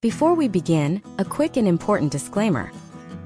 Before we begin, a quick and important disclaimer.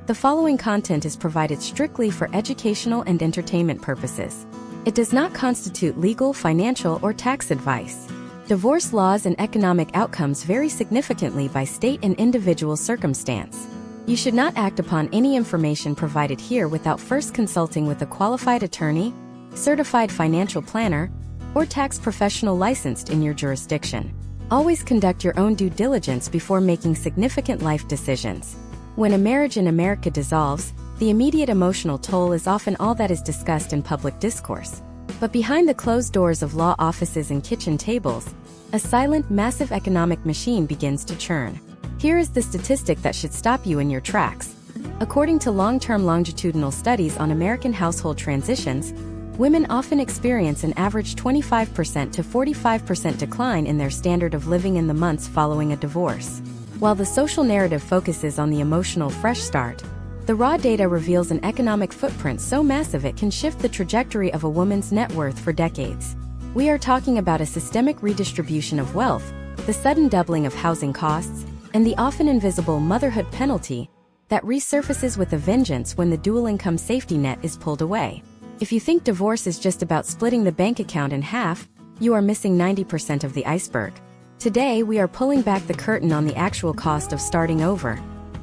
The following content is provided strictly for educational and entertainment purposes. It does not constitute legal, financial, or tax advice. Divorce laws and economic outcomes vary significantly by state and individual circumstance. You should not act upon any information provided here without first consulting with a qualified attorney, certified financial planner, or tax professional licensed in your jurisdiction. Always conduct your own due diligence before making significant life decisions. When a marriage in America dissolves, the immediate emotional toll is often all that is discussed in public discourse. But behind the closed doors of law offices and kitchen tables, a silent, massive economic machine begins to churn. Here is the statistic that should stop you in your tracks. According to long-term longitudinal studies on American household transitions, women often experience an average 25% to 45% decline in their standard of living in the months following a divorce. While the social narrative focuses on the emotional fresh start, the raw data reveals an economic footprint so massive it can shift the trajectory of a woman's net worth for decades. We are talking about a systemic redistribution of wealth, the sudden doubling of housing costs, and the often invisible motherhood penalty that resurfaces with a vengeance when the dual income safety net is pulled away. If you think divorce is just about splitting the bank account in half, you are missing 90% of the iceberg. Today, we are pulling back the curtain on the actual cost of starting over,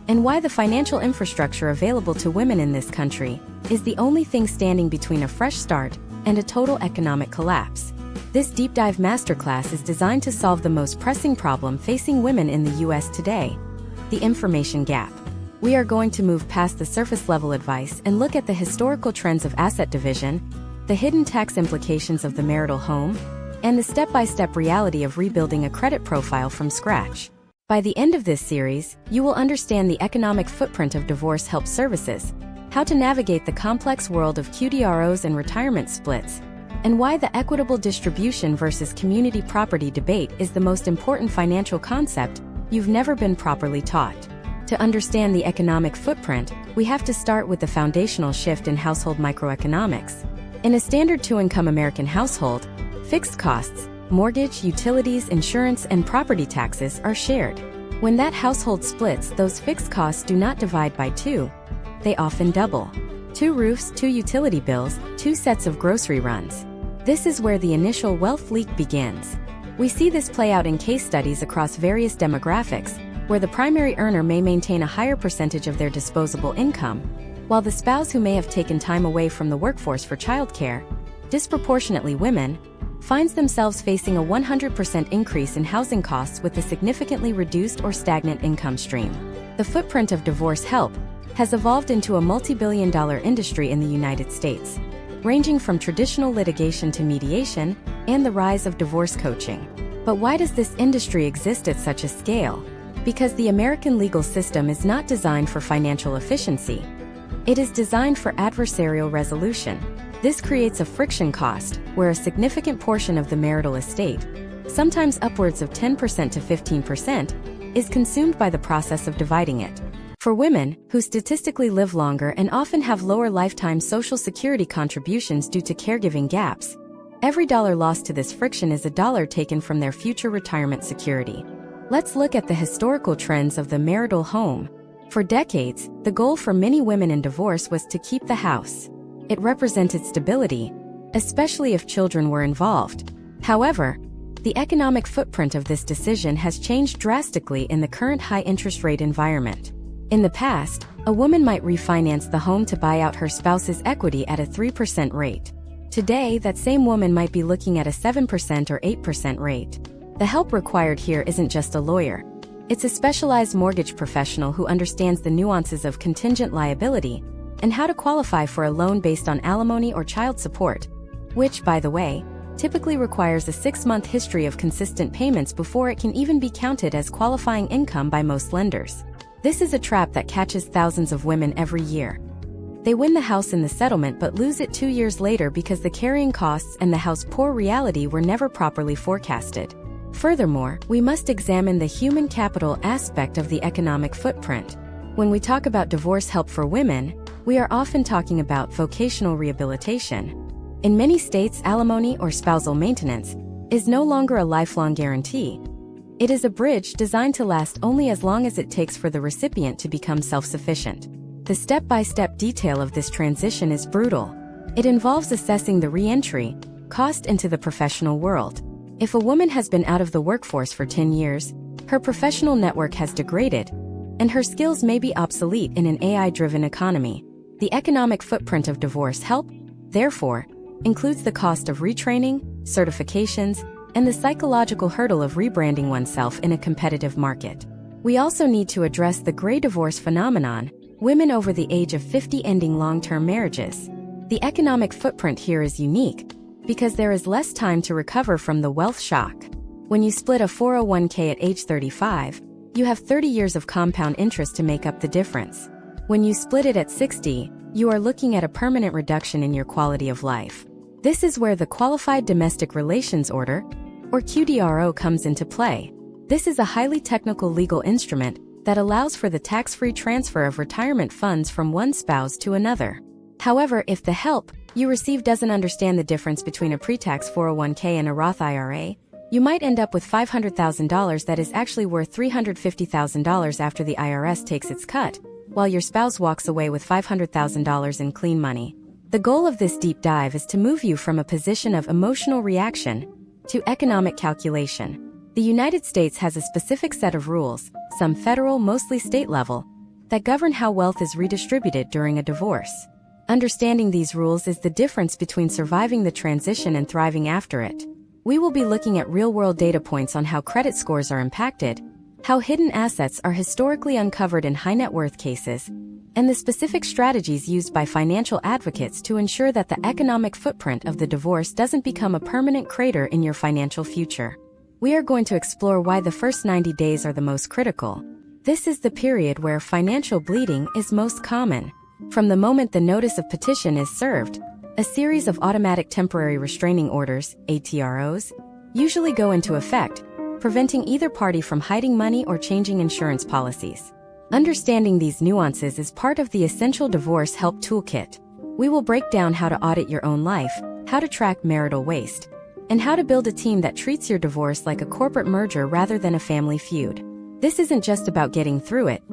and why the financial infrastructure available to women in this country is the only thing standing between a fresh start and a total economic collapse. This deep dive masterclass is designed to solve the most pressing problem facing women in the US today: the information gap. We are going to move past the surface level advice and look at the historical trends of asset division, the hidden tax implications of the marital home, and the step-by-step reality of rebuilding a credit profile from scratch. By the end of this series, you will understand the economic footprint of divorce help services, how to navigate the complex world of QDROs and retirement splits, and why the equitable distribution versus community property debate is the most important financial concept you've never been properly taught. To understand the economic footprint, we have to start with the foundational shift in household microeconomics. In a standard two-income American household, fixed costs, mortgage, utilities, insurance, and property taxes are shared. When that household splits, those fixed costs do not divide by two. They often double. 2 roofs, 2 utility bills, 2 sets of grocery runs. This is where the initial wealth leak begins. We see this play out in case studies across various demographics, where the primary earner may maintain a higher percentage of their disposable income, while the spouse who may have taken time away from the workforce for childcare, disproportionately women, finds themselves facing a 100% increase in housing costs with a significantly reduced or stagnant income stream. The footprint of divorce help has evolved into a multi-billion-dollar industry in the United States, ranging from traditional litigation to mediation and the rise of divorce coaching. But why does this industry exist at such a scale? Because the American legal system is not designed for financial efficiency. It is designed for adversarial resolution. This creates a friction cost, where a significant portion of the marital estate, sometimes upwards of 10% to 15%, is consumed by the process of dividing it. For women, who statistically live longer and often have lower lifetime Social Security contributions due to caregiving gaps, every dollar lost to this friction is a dollar taken from their future retirement security. Let's look at the historical trends of the marital home. For decades, the goal for many women in divorce was to keep the house. It represented stability, especially if children were involved. However, the economic footprint of this decision has changed drastically in the current high-interest rate environment. In the past, a woman might refinance the home to buy out her spouse's equity at a 3% rate. Today, that same woman might be looking at a 7% or 8% rate. The help required here isn't just a lawyer. It's a specialized mortgage professional who understands the nuances of contingent liability and how to qualify for a loan based on alimony or child support, which, by the way, typically requires a 6-month history of consistent payments before it can even be counted as qualifying income by most lenders. This is a trap that catches thousands of women every year. They win the house in the settlement but lose it 2 years later because the carrying costs and the house's poor reality were never properly forecasted. Furthermore, we must examine the human capital aspect of the economic footprint. When we talk about divorce help for women, we are often talking about vocational rehabilitation. In many states, alimony or spousal maintenance is no longer a lifelong guarantee. It is a bridge designed to last only as long as it takes for the recipient to become self-sufficient. The step-by-step detail of this transition is brutal. It involves assessing the re-entry cost into the professional world. If a woman has been out of the workforce for 10 years, her professional network has degraded, and her skills may be obsolete in an AI-driven economy. The economic footprint of divorce help, therefore, includes the cost of retraining, certifications, and the psychological hurdle of rebranding oneself in a competitive market. We also need to address the gray divorce phenomenon, women over the age of 50 ending long-term marriages. The economic footprint here is unique because there is less time to recover from the wealth shock. When you split a 401k at age 35, you have 30 years of compound interest to make up the difference. When you split it at 60, you are looking at a permanent reduction in your quality of life. This is where the Qualified Domestic Relations Order, or QDRO, comes into play. This is a highly technical legal instrument that allows for the tax-free transfer of retirement funds from one spouse to another. However, if the help you receive doesn't understand the difference between a pre-tax 401k and a Roth IRA, you might end up with $500,000 that is actually worth $350,000 after the IRS takes its cut, while your spouse walks away with $500,000 in clean money. The goal of this deep dive is to move you from a position of emotional reaction to economic calculation. The United States has a specific set of rules, some federal, mostly state level, that govern how wealth is redistributed during a divorce. Understanding these rules is the difference between surviving the transition and thriving after it. We will be looking at real-world data points on how credit scores are impacted, how hidden assets are historically uncovered in high-net-worth cases, and the specific strategies used by financial advocates to ensure that the economic footprint of the divorce doesn't become a permanent crater in your financial future. We are going to explore why the first 90 days are the most critical. This is the period where financial bleeding is most common. From the moment the notice of petition is served, a series of automatic temporary restraining orders, ATROs, usually go into effect, preventing either party from hiding money or changing insurance policies. Understanding these nuances is part of the Essential Divorce Help Toolkit. We will break down how to audit your own life, how to track marital waste, and how to build a team that treats your divorce like a corporate merger rather than a family feud. This isn't just about getting through it.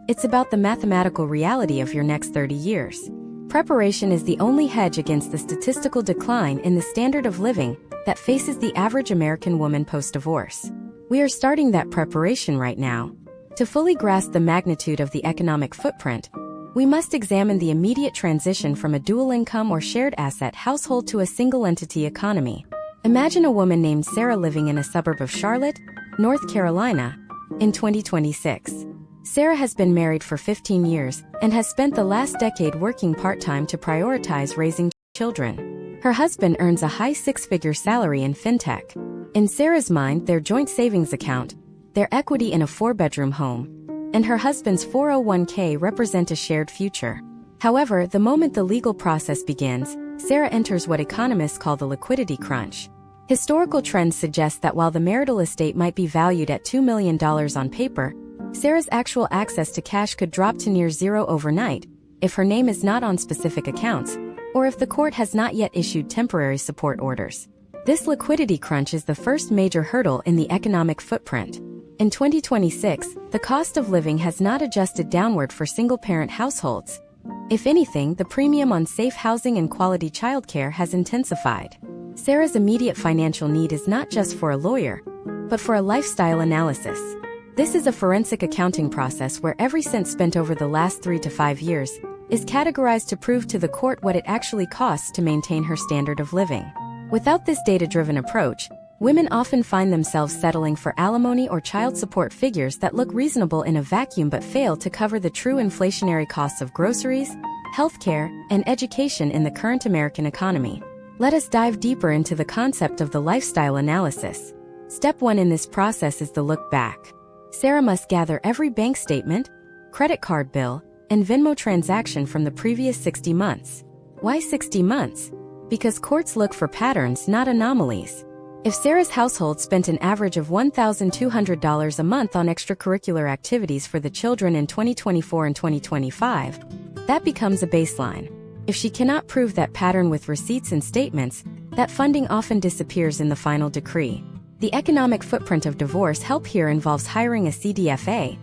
It's about the mathematical reality of your next 30 years. Preparation is the only hedge against the statistical decline in the standard of living that faces the average American woman post-divorce. We are starting that preparation right now. To fully grasp the magnitude of the economic footprint, we must examine the immediate transition from a dual-income or shared asset household to a single-entity economy. Imagine a woman named Sarah living in a suburb of Charlotte, North Carolina, in 2026. Sarah has been married for 15 years and has spent the last decade working part-time to prioritize raising children. Her husband earns a high six-figure salary in fintech. In Sarah's mind, their joint savings account, their equity in a 4-bedroom home, and her husband's 401k represent a shared future. However, the moment the legal process begins, Sarah enters what economists call the liquidity crunch. Historical trends suggest that while the marital estate might be valued at $2 million on paper, Sarah's actual access to cash could drop to near zero overnight if her name is not on specific accounts, or if the court has not yet issued temporary support orders. This liquidity crunch is the first major hurdle in the economic footprint. In 2026, the cost of living has not adjusted downward for single-parent households. If anything, the premium on safe housing and quality childcare has intensified. Sarah's immediate financial need is not just for a lawyer, but for a lifestyle analysis. This is a forensic accounting process where every cent spent over the last 3 to 5 years is categorized to prove to the court what it actually costs to maintain her standard of living. Without this data-driven approach, women often find themselves settling for alimony or child support figures that look reasonable in a vacuum but fail to cover the true inflationary costs of groceries, healthcare, and education in the current American economy. Let us dive deeper into the concept of the lifestyle analysis. Step 1 in this process is the look back. Sarah must gather every bank statement, credit card bill, and Venmo transaction from the previous 60 months. Why 60 months? Because courts look for patterns, not anomalies. If Sarah's household spent an average of $1,200 a month on extracurricular activities for the children in 2024 and 2025, that becomes a baseline. If she cannot prove that pattern with receipts and statements, that funding often disappears in the final decree. The economic footprint of divorce help here involves hiring a CDFA,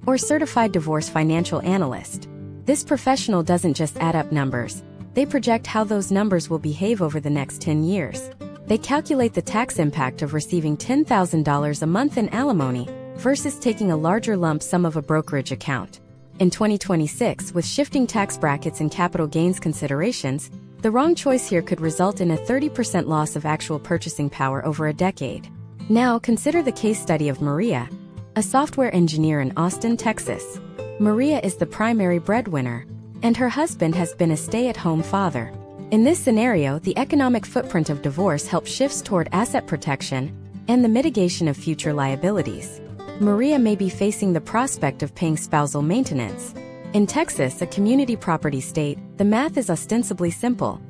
or Certified Divorce Financial Analyst. This professional doesn't just add up numbers, they project how those numbers will behave over the next 10 years. They calculate the tax impact of receiving $10,000 a month in alimony versus taking a larger lump sum of a brokerage account. In 2026, with shifting tax brackets and capital gains considerations, the wrong choice here could result in a 30% loss of actual purchasing power over a decade. Now, consider the case study of Maria, a software engineer in Austin, Texas. Maria is the primary breadwinner, and her husband has been a stay-at-home father. In this scenario, the economic footprint of divorce helps shifts toward asset protection and the mitigation of future liabilities. Maria may be facing the prospect of paying spousal maintenance. In Texas, a community property state, the math is ostensibly simple.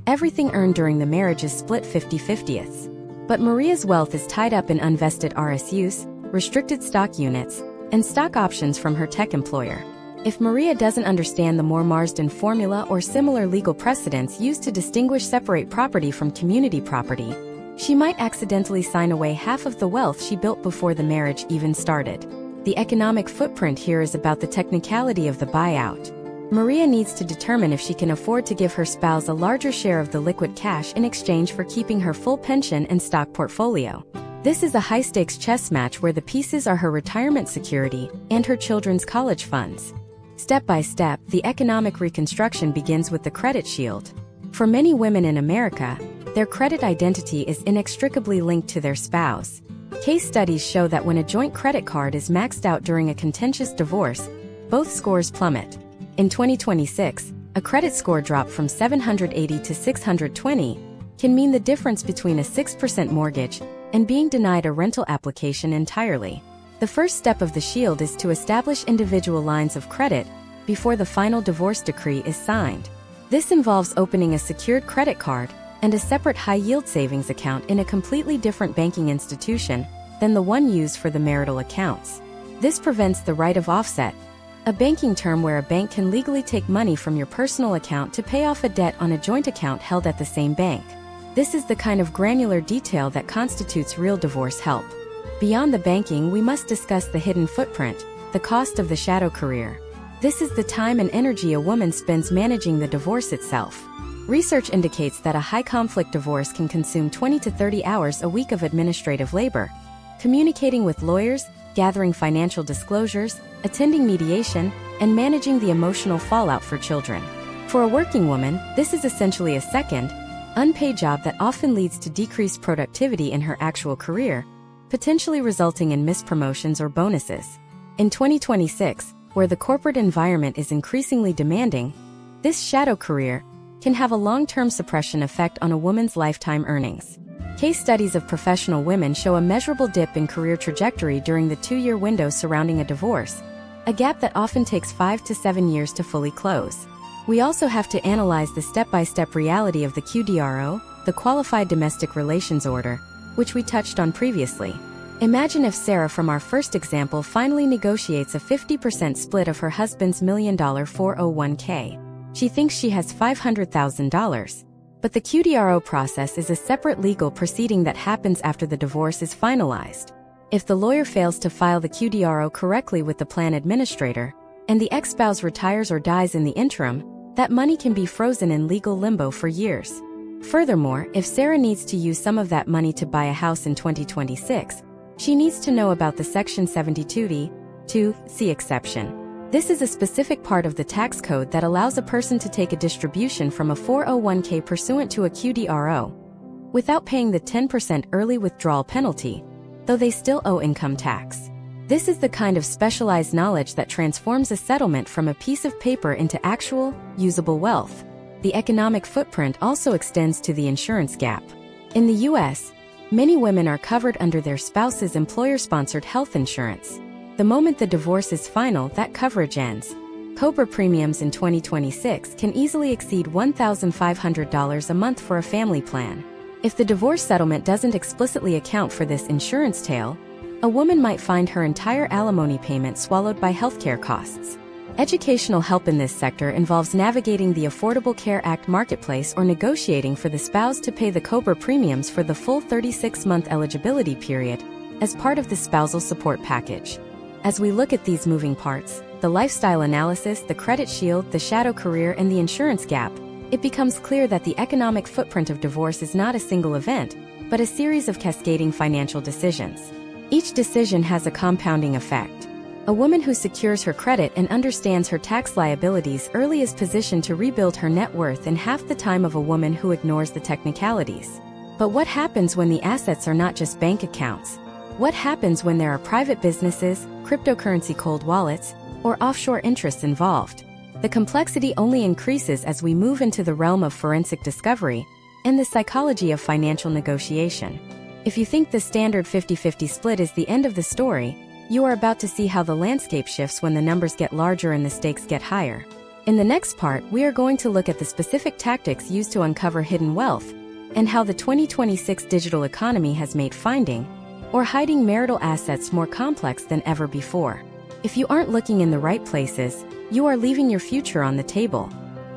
Everything earned during the marriage is split 50-50ths. But Maria's wealth is tied up in unvested RSUs, restricted stock units, and stock options from her tech employer. If Maria doesn't understand the Moore-Marsden formula or similar legal precedents used to separate property from community property, she might accidentally sign away half of the wealth she built before the marriage even started. The economic footprint here is about the technicality of the buyout. Maria needs to determine if she can afford to give her spouse a larger share of the liquid cash in exchange for keeping her full pension and stock portfolio. This is a high-stakes chess match where the pieces are her retirement security and her children's college funds. Step by step, the economic reconstruction begins with the credit shield. For many women in America, their credit identity is inextricably linked to their spouse. Case studies show that when a joint credit card is maxed out during a contentious divorce, both scores plummet. In 2026, a credit score drop from 780 to 620 can mean the difference between a 6% mortgage and being denied a rental application entirely. The first step of the shield is to establish individual lines of credit before the final divorce decree is signed. This involves opening a secured credit card and a separate high-yield savings account in a completely different banking institution than the one used for the marital accounts. This prevents the right of offset, a banking term where a bank can legally take money from your personal account to pay off a debt on a joint account held at the same bank. This is the kind of granular detail that constitutes real divorce help. Beyond the banking, we must discuss the hidden footprint, the cost of the shadow career. This is the time and energy a woman spends managing the divorce itself. Research indicates that a high-conflict divorce can consume 20 to 30 hours a week of administrative labor, communicating with lawyers, gathering financial disclosures, attending mediation, and managing the emotional fallout for children. For a working woman, this is essentially a second, unpaid job that often leads to decreased productivity in her actual career, potentially resulting in missed promotions or bonuses. In 2026, where the corporate environment is increasingly demanding, this shadow career can have a long-term suppression effect on a woman's lifetime earnings. Case studies of professional women show a measurable dip in career trajectory during the 2-year window surrounding a divorce, a gap that often takes 5 to 7 years to fully close. We also have to analyze the step-by-step reality of the QDRO, the Qualified Domestic Relations Order, which we touched on previously. Imagine if Sarah from our first example finally negotiates a 50% split of her husband's $1 million 401k. She thinks she has $500,000. But the QDRO process is a separate legal proceeding that happens after the divorce is finalized. If the lawyer fails to file the QDRO correctly with the plan administrator, and the ex-spouse retires or dies in the interim, that money can be frozen in legal limbo for years. Furthermore, if Sarah needs to use some of that money to buy a house in 2026, she needs to know about the Section 72(2)(c) exception. This is a specific part of the tax code that allows a person to take a distribution from a 401k pursuant to a QDRO without paying the 10% early withdrawal penalty, though they still owe income tax. This is the kind of specialized knowledge that transforms a settlement from a piece of paper into actual, usable wealth. The economic footprint also extends to the insurance gap. In the U.S., many women are covered under their spouse's employer-sponsored health insurance. The moment the divorce is final, that coverage ends. COBRA premiums in 2026 can easily exceed $1,500 a month for a family plan. If the divorce settlement doesn't explicitly account for this insurance tail, a woman might find her entire alimony payment swallowed by healthcare costs. Educational help in this sector involves navigating the Affordable Care Act marketplace or negotiating for the spouse to pay the COBRA premiums for the full 36-month eligibility period as part of the spousal support package. As we look at these moving parts, the lifestyle analysis, the credit shield, the shadow career, and the insurance gap, it becomes clear that the economic footprint of divorce is not a single event, but a series of cascading financial decisions. Each decision has a compounding effect. A woman who secures her credit and understands her tax liabilities early is positioned to rebuild her net worth in half the time of a woman who ignores the technicalities. But what happens when the assets are not just bank accounts? What happens when there are private businesses, cryptocurrency cold wallets, or offshore interests involved? The complexity only increases as we move into the realm of forensic discovery and the psychology of financial negotiation. If you think the standard 50-50 split is the end of the story, you are about to see how the landscape shifts when the numbers get larger and the stakes get higher. In the next part, we are going to look at the specific tactics used to uncover hidden wealth and how the 2026 digital economy has made finding or hiding marital assets more complex than ever before. If you aren't looking in the right places, you are leaving your future on the table.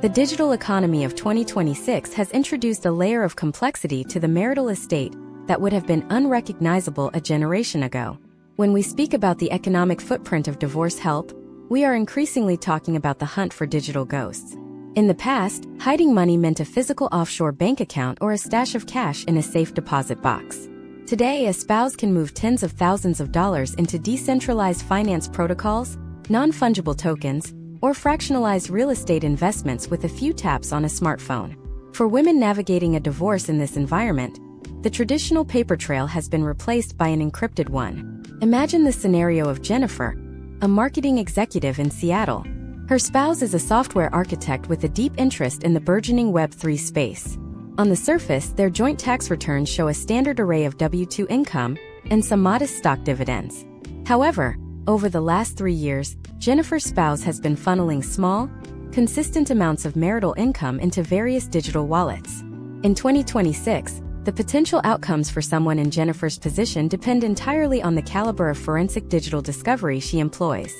The digital economy of 2026 has introduced a layer of complexity to the marital estate that would have been unrecognizable a generation ago. When we speak about the economic footprint of divorce help, we are increasingly talking about the hunt for digital ghosts. In the past, hiding money meant a physical offshore bank account or a stash of cash in a safe deposit box. Today, a spouse can move tens of thousands of dollars into decentralized finance protocols, non-fungible tokens, or fractionalized real estate investments with a few taps on a smartphone. For women navigating a divorce in this environment, the traditional paper trail has been replaced by an encrypted one. Imagine the scenario of Jennifer, a marketing executive in Seattle. Her spouse is a software architect with a deep interest in the burgeoning Web3 space. On the surface, their joint tax returns show a standard array of W-2 income and some modest stock dividends. However, over the last 3 years, Jennifer's spouse has been funneling small, consistent amounts of marital income into various digital wallets. In 2026, the potential outcomes for someone in Jennifer's position depend entirely on the caliber of forensic digital discovery she employs.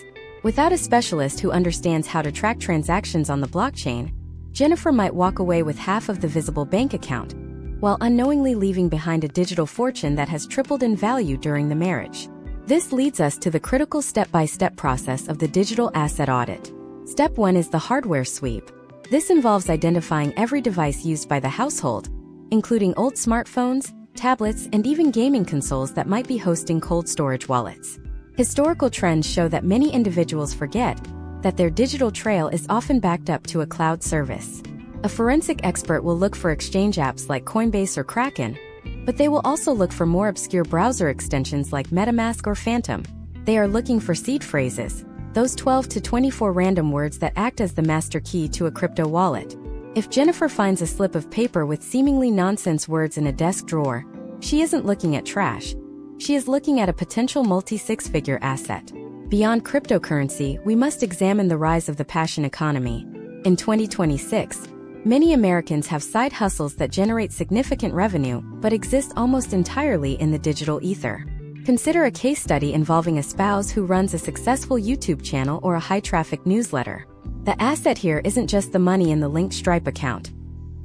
Without a specialist who understands how to track transactions on the blockchain, Jennifer might walk away with half of the visible bank account, while unknowingly leaving behind a digital fortune that has tripled in value during the marriage. This leads us to the critical step-by-step process of the digital asset audit. Step 1 is the hardware sweep. This involves identifying every device used by the household, including old smartphones, tablets, and even gaming consoles that might be hosting cold storage wallets. Historical trends show that many individuals forget that their digital trail is often backed up to a cloud service. A forensic expert will look for exchange apps like Coinbase or Kraken, but they will also look for more obscure browser extensions like MetaMask or Phantom. They are looking for seed phrases, those 12 to 24 random words that act as the master key to a crypto wallet. If Jennifer finds a slip of paper with seemingly nonsense words in a desk drawer, she isn't looking at trash. She is looking at a potential multi-six-figure asset. Beyond cryptocurrency, we must examine the rise of the passion economy. In 2026, many Americans have side hustles that generate significant revenue but exist almost entirely in the digital ether. Consider a case study involving a spouse who runs a successful YouTube channel or a high-traffic newsletter. The asset here isn't just the money in the linked Stripe account.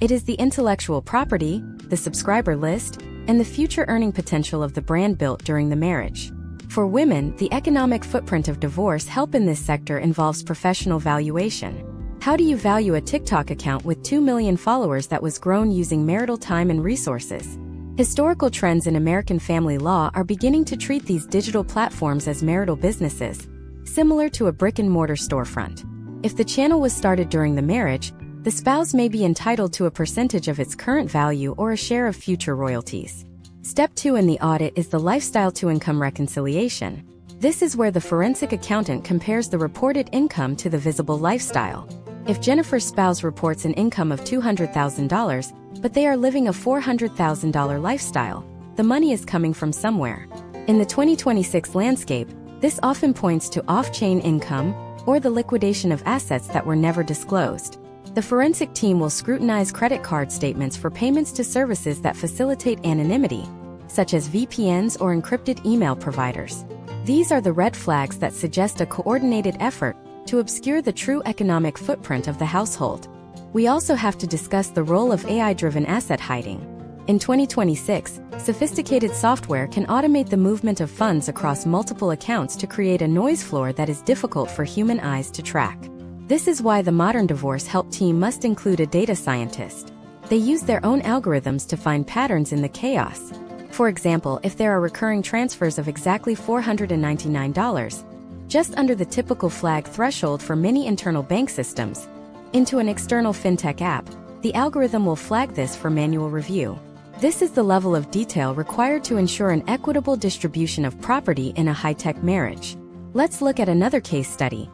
It is the intellectual property, the subscriber list, and the future earning potential of the brand built during the marriage. For women, the economic footprint of divorce help in this sector involves professional valuation. How do you value a TikTok account with 2 million followers that was grown using marital time and resources? Historical trends in American family law are beginning to treat these digital platforms as marital businesses, similar to a brick-and-mortar storefront. If the channel was started during the marriage, the spouse may be entitled to a percentage of its current value or a share of future royalties. Step 2 in the audit is the lifestyle-to-income reconciliation. This is where the forensic accountant compares the reported income to the visible lifestyle. If Jennifer's spouse reports an income of $200,000, but they are living a $400,000 lifestyle, the money is coming from somewhere. In the 2026 landscape, this often points to off-chain income or the liquidation of assets that were never disclosed. The forensic team will scrutinize credit card statements for payments to services that facilitate anonymity, such as VPNs or encrypted email providers. These are the red flags that suggest a coordinated effort to obscure the true economic footprint of the household. We also have to discuss the role of AI-driven asset hiding. In 2026, sophisticated software can automate the movement of funds across multiple accounts to create a noise floor that is difficult for human eyes to track. This is why the modern divorce help team must include a data scientist. They use their own algorithms to find patterns in the chaos. For example, if there are recurring transfers of exactly $499, just under the typical flag threshold for many internal bank systems, into an external fintech app, the algorithm will flag this for manual review. This is the level of detail required to ensure an equitable distribution of property in a high-tech marriage. Let's look at another case study.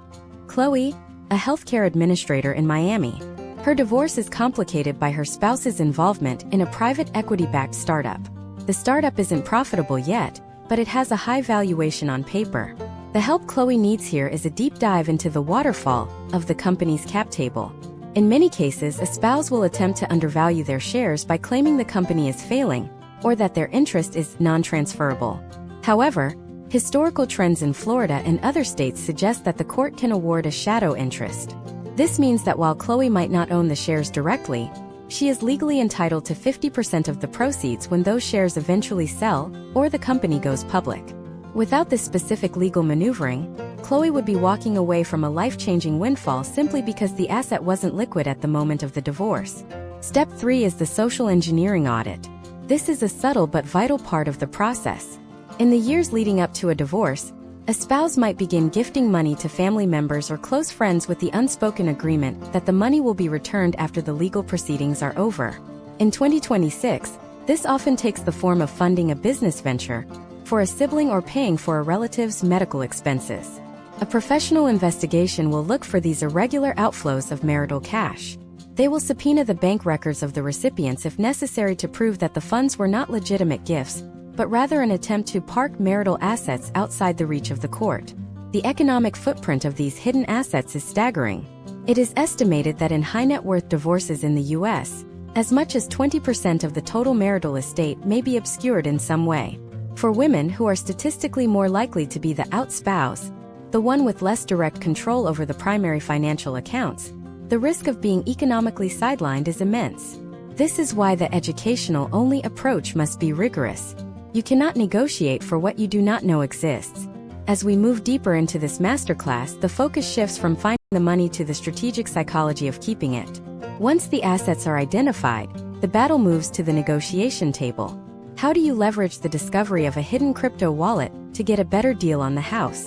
Chloe, a healthcare administrator in Miami. Her divorce is complicated by her spouse's involvement in a private equity-backed startup. The startup isn't profitable yet, but it has a high valuation on paper. The help Chloe needs here is a deep dive into the waterfall of the company's cap table. In many cases, a spouse will attempt to undervalue their shares by claiming the company is failing, or that their interest is non-transferable. However, historical trends in Florida and other states suggest that the court can award a shadow interest. This means that while Chloe might not own the shares directly, she is legally entitled to 50% of the proceeds when those shares eventually sell or the company goes public. Without this specific legal maneuvering, Chloe would be walking away from a life-changing windfall simply because the asset wasn't liquid at the moment of the divorce. Step 3 is the social engineering audit. This is a subtle but vital part of the process. In the years leading up to a divorce, a spouse might begin gifting money to family members or close friends with the unspoken agreement that the money will be returned after the legal proceedings are over. In 2026, this often takes the form of funding a business venture, for a sibling, or paying for a relative's medical expenses. A professional investigation will look for these irregular outflows of marital cash. They will subpoena the bank records of the recipients if necessary to prove that the funds were not legitimate gifts, but rather an attempt to park marital assets outside the reach of the court. The economic footprint of these hidden assets is staggering. It is estimated that in high-net-worth divorces in the U.S., as much as 20% of the total marital estate may be obscured in some way. For women who are statistically more likely to be the out spouse, the one with less direct control over the primary financial accounts, the risk of being economically sidelined is immense. This is why the educational-only approach must be rigorous. You cannot negotiate for what you do not know exists. As we move deeper into this masterclass, the focus shifts from finding the money to the strategic psychology of keeping it. Once the assets are identified, the battle moves to the negotiation table. How do you leverage the discovery of a hidden crypto wallet to get a better deal on the house?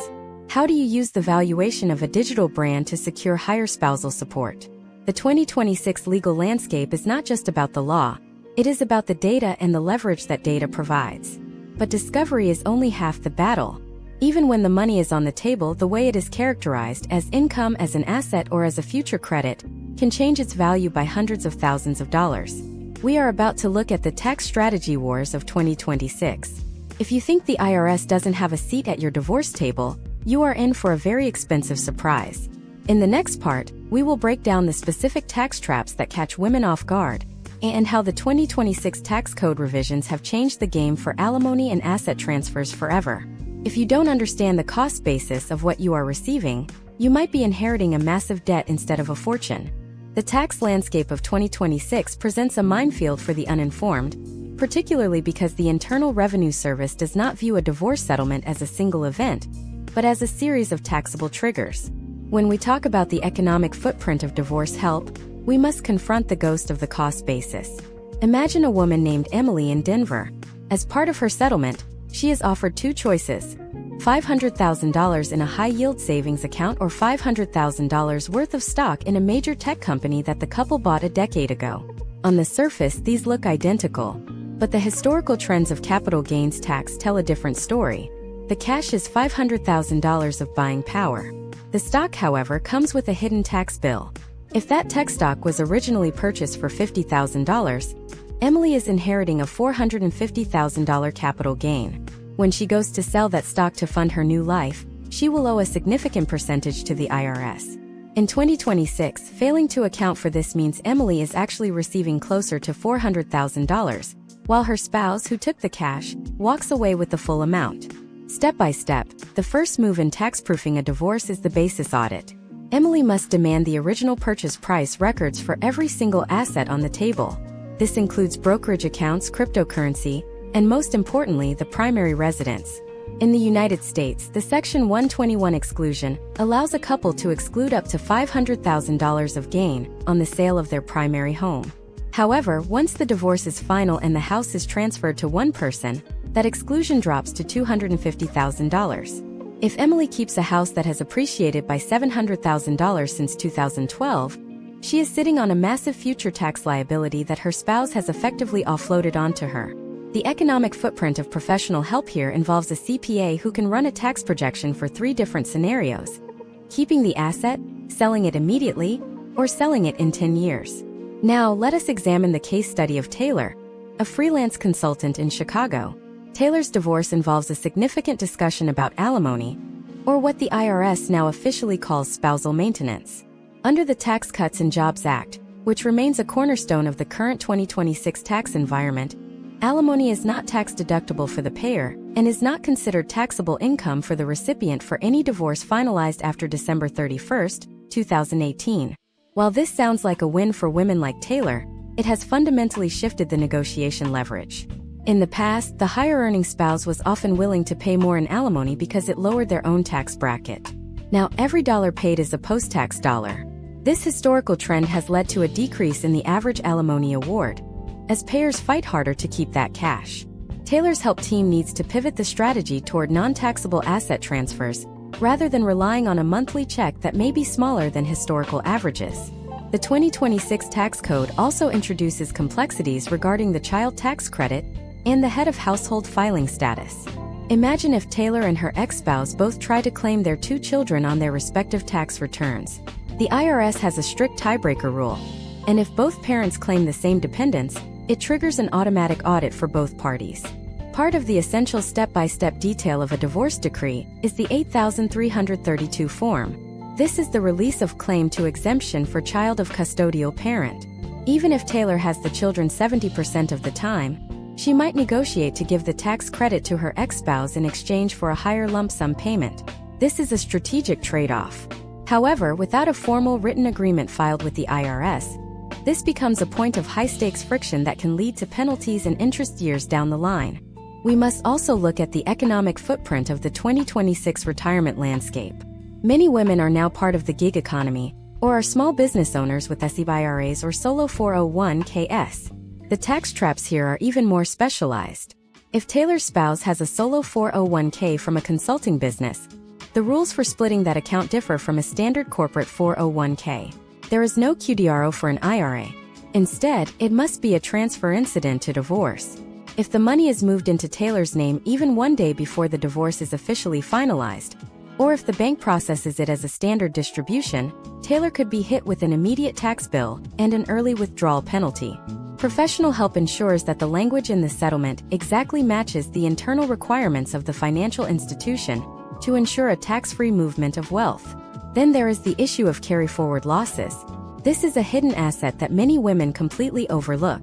How do you use the valuation of a digital brand to secure higher spousal support? The 2026 legal landscape is not just about the law, it is about the data and the leverage that data provides. But discovery is only half the battle. Even when the money is on the table, the way it is characterized as income, as an asset, or as a future credit can change its value by hundreds of thousands of dollars. We are about to look at the tax strategy wars of 2026. If you think the IRS doesn't have a seat at your divorce table, you are in for a very expensive surprise. In the next part, we will break down the specific tax traps that catch women off guard, and how the 2026 tax code revisions have changed the game for alimony and asset transfers forever. If you don't understand the cost basis of what you are receiving, you might be inheriting a massive debt instead of a fortune. The tax landscape of 2026 presents a minefield for the uninformed, particularly because the Internal Revenue Service does not view a divorce settlement as a single event, but as a series of taxable triggers. When we talk about the economic footprint of divorce help, we must confront the ghost of the cost basis. Imagine a woman named Emily in Denver. As part of her settlement, she is offered two choices: $500,000 in a high-yield savings account or $500,000 worth of stock in a major tech company that the couple bought a decade ago. On the surface, these look identical, but the historical trends of capital gains tax tell a different story. The cash is $500,000 of buying power. The stock, however, comes with a hidden tax bill. If that tech stock was originally purchased for $50,000, Emily is inheriting a $450,000 capital gain. When she goes to sell that stock to fund her new life, she will owe a significant percentage to the IRS. In 2026, failing to account for this means Emily is actually receiving closer to $400,000, while her spouse, who took the cash, walks away with the full amount. Step by step, the first move in tax-proofing a divorce is the basis audit. Emily must demand the original purchase price records for every single asset on the table. This includes brokerage accounts, cryptocurrency, and most importantly, the primary residence. In the United States, the Section 121 exclusion allows a couple to exclude up to $500,000 of gain on the sale of their primary home. However, once the divorce is final and the house is transferred to one person, that exclusion drops to $250,000. If Emily keeps a house that has appreciated by $700,000 since 2012, she is sitting on a massive future tax liability that her spouse has effectively offloaded onto her. The economic footprint of professional help here involves a CPA who can run a tax projection for 3 different scenarios: keeping the asset, selling it immediately, or selling it in 10 years. Now, let us examine the case study of Taylor, a freelance consultant in Chicago. Taylor's divorce involves a significant discussion about alimony, or what the IRS now officially calls spousal maintenance. Under the Tax Cuts and Jobs Act, which remains a cornerstone of the current 2026 tax environment, alimony is not tax-deductible for the payer and is not considered taxable income for the recipient for any divorce finalized after December 31, 2018. While this sounds like a win for women like Taylor, it has fundamentally shifted the negotiation leverage. In the past, the higher-earning spouse was often willing to pay more in alimony because it lowered their own tax bracket. Now, every dollar paid is a post-tax dollar. This historical trend has led to a decrease in the average alimony award, as payers fight harder to keep that cash. Taylor's help team needs to pivot the strategy toward non-taxable asset transfers, rather than relying on a monthly check that may be smaller than historical averages. The 2026 tax code also introduces complexities regarding the child tax credit and the head of household filing status. Imagine if Taylor and her ex-spouse both try to claim their 2 children on their respective tax returns. The IRS has a strict tiebreaker rule, and if both parents claim the same dependents, it triggers an automatic audit for both parties. Part of the essential step-by-step detail of a divorce decree is the 8332 form. This is the release of claim to exemption for child of custodial parent. Even if Taylor has the children 70% of the time, she might negotiate to give the tax credit to her ex-spouse in exchange for a higher lump sum payment. This is a strategic trade-off. However, without a formal written agreement filed with the IRS, this becomes a point of high-stakes friction that can lead to penalties and interest years down the line. We must also look at the economic footprint of the 2026 retirement landscape. Many women are now part of the gig economy, or are small business owners with SEIRAs or solo 401ks. The tax traps here are even more specialized. If Taylor's spouse has a solo 401k from a consulting business, the rules for splitting that account differ from a standard corporate 401k. There is no QDRO for an IRA. Instead, it must be a transfer incident to divorce. If the money is moved into Taylor's name even one day before the divorce is officially finalized, or if the bank processes it as a standard distribution, Taylor could be hit with an immediate tax bill and an early withdrawal penalty. Professional help ensures that the language in the settlement exactly matches the internal requirements of the financial institution to ensure a tax-free movement of wealth. Then there is the issue of carry-forward losses. This is a hidden asset that many women completely overlook.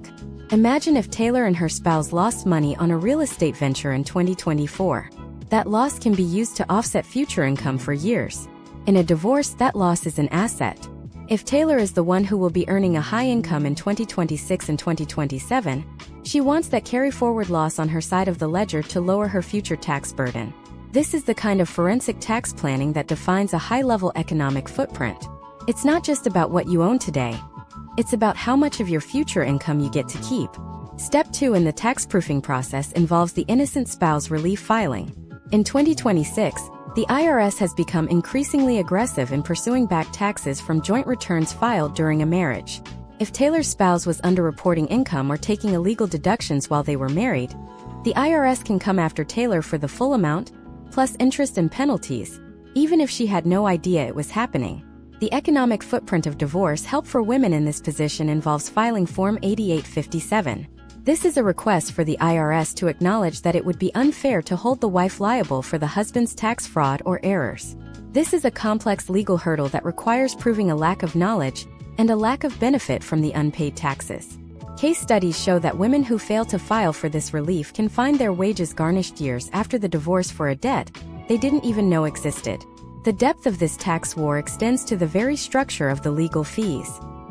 Imagine if Taylor and her spouse lost money on a real estate venture in 2024. That loss can be used to offset future income for years. In a divorce, that loss is an asset. If Taylor is the one who will be earning a high income in 2026 and 2027, she wants that carry-forward loss on her side of the ledger to lower her future tax burden. This is the kind of forensic tax planning that defines a high-level economic footprint. It's not just about what you own today. It's about how much of your future income you get to keep. Step 2 in the tax-proofing process involves the innocent spouse relief filing. In 2026, the IRS has become increasingly aggressive in pursuing back taxes from joint returns filed during a marriage. If Taylor's spouse was underreporting income or taking illegal deductions while they were married, the IRS can come after Taylor for the full amount, plus interest and penalties, even if she had no idea it was happening. The economic footprint of divorce help for women in this position involves filing Form 8857. This is a request for the IRS to acknowledge that it would be unfair to hold the wife liable for the husband's tax fraud or errors. This is a complex legal hurdle that requires proving a lack of knowledge and a lack of benefit from the unpaid taxes. Case studies show that women who fail to file for this relief can find their wages garnished years after the divorce for a debt they didn't even know existed. The depth of this tax war extends to the very structure of the legal fees.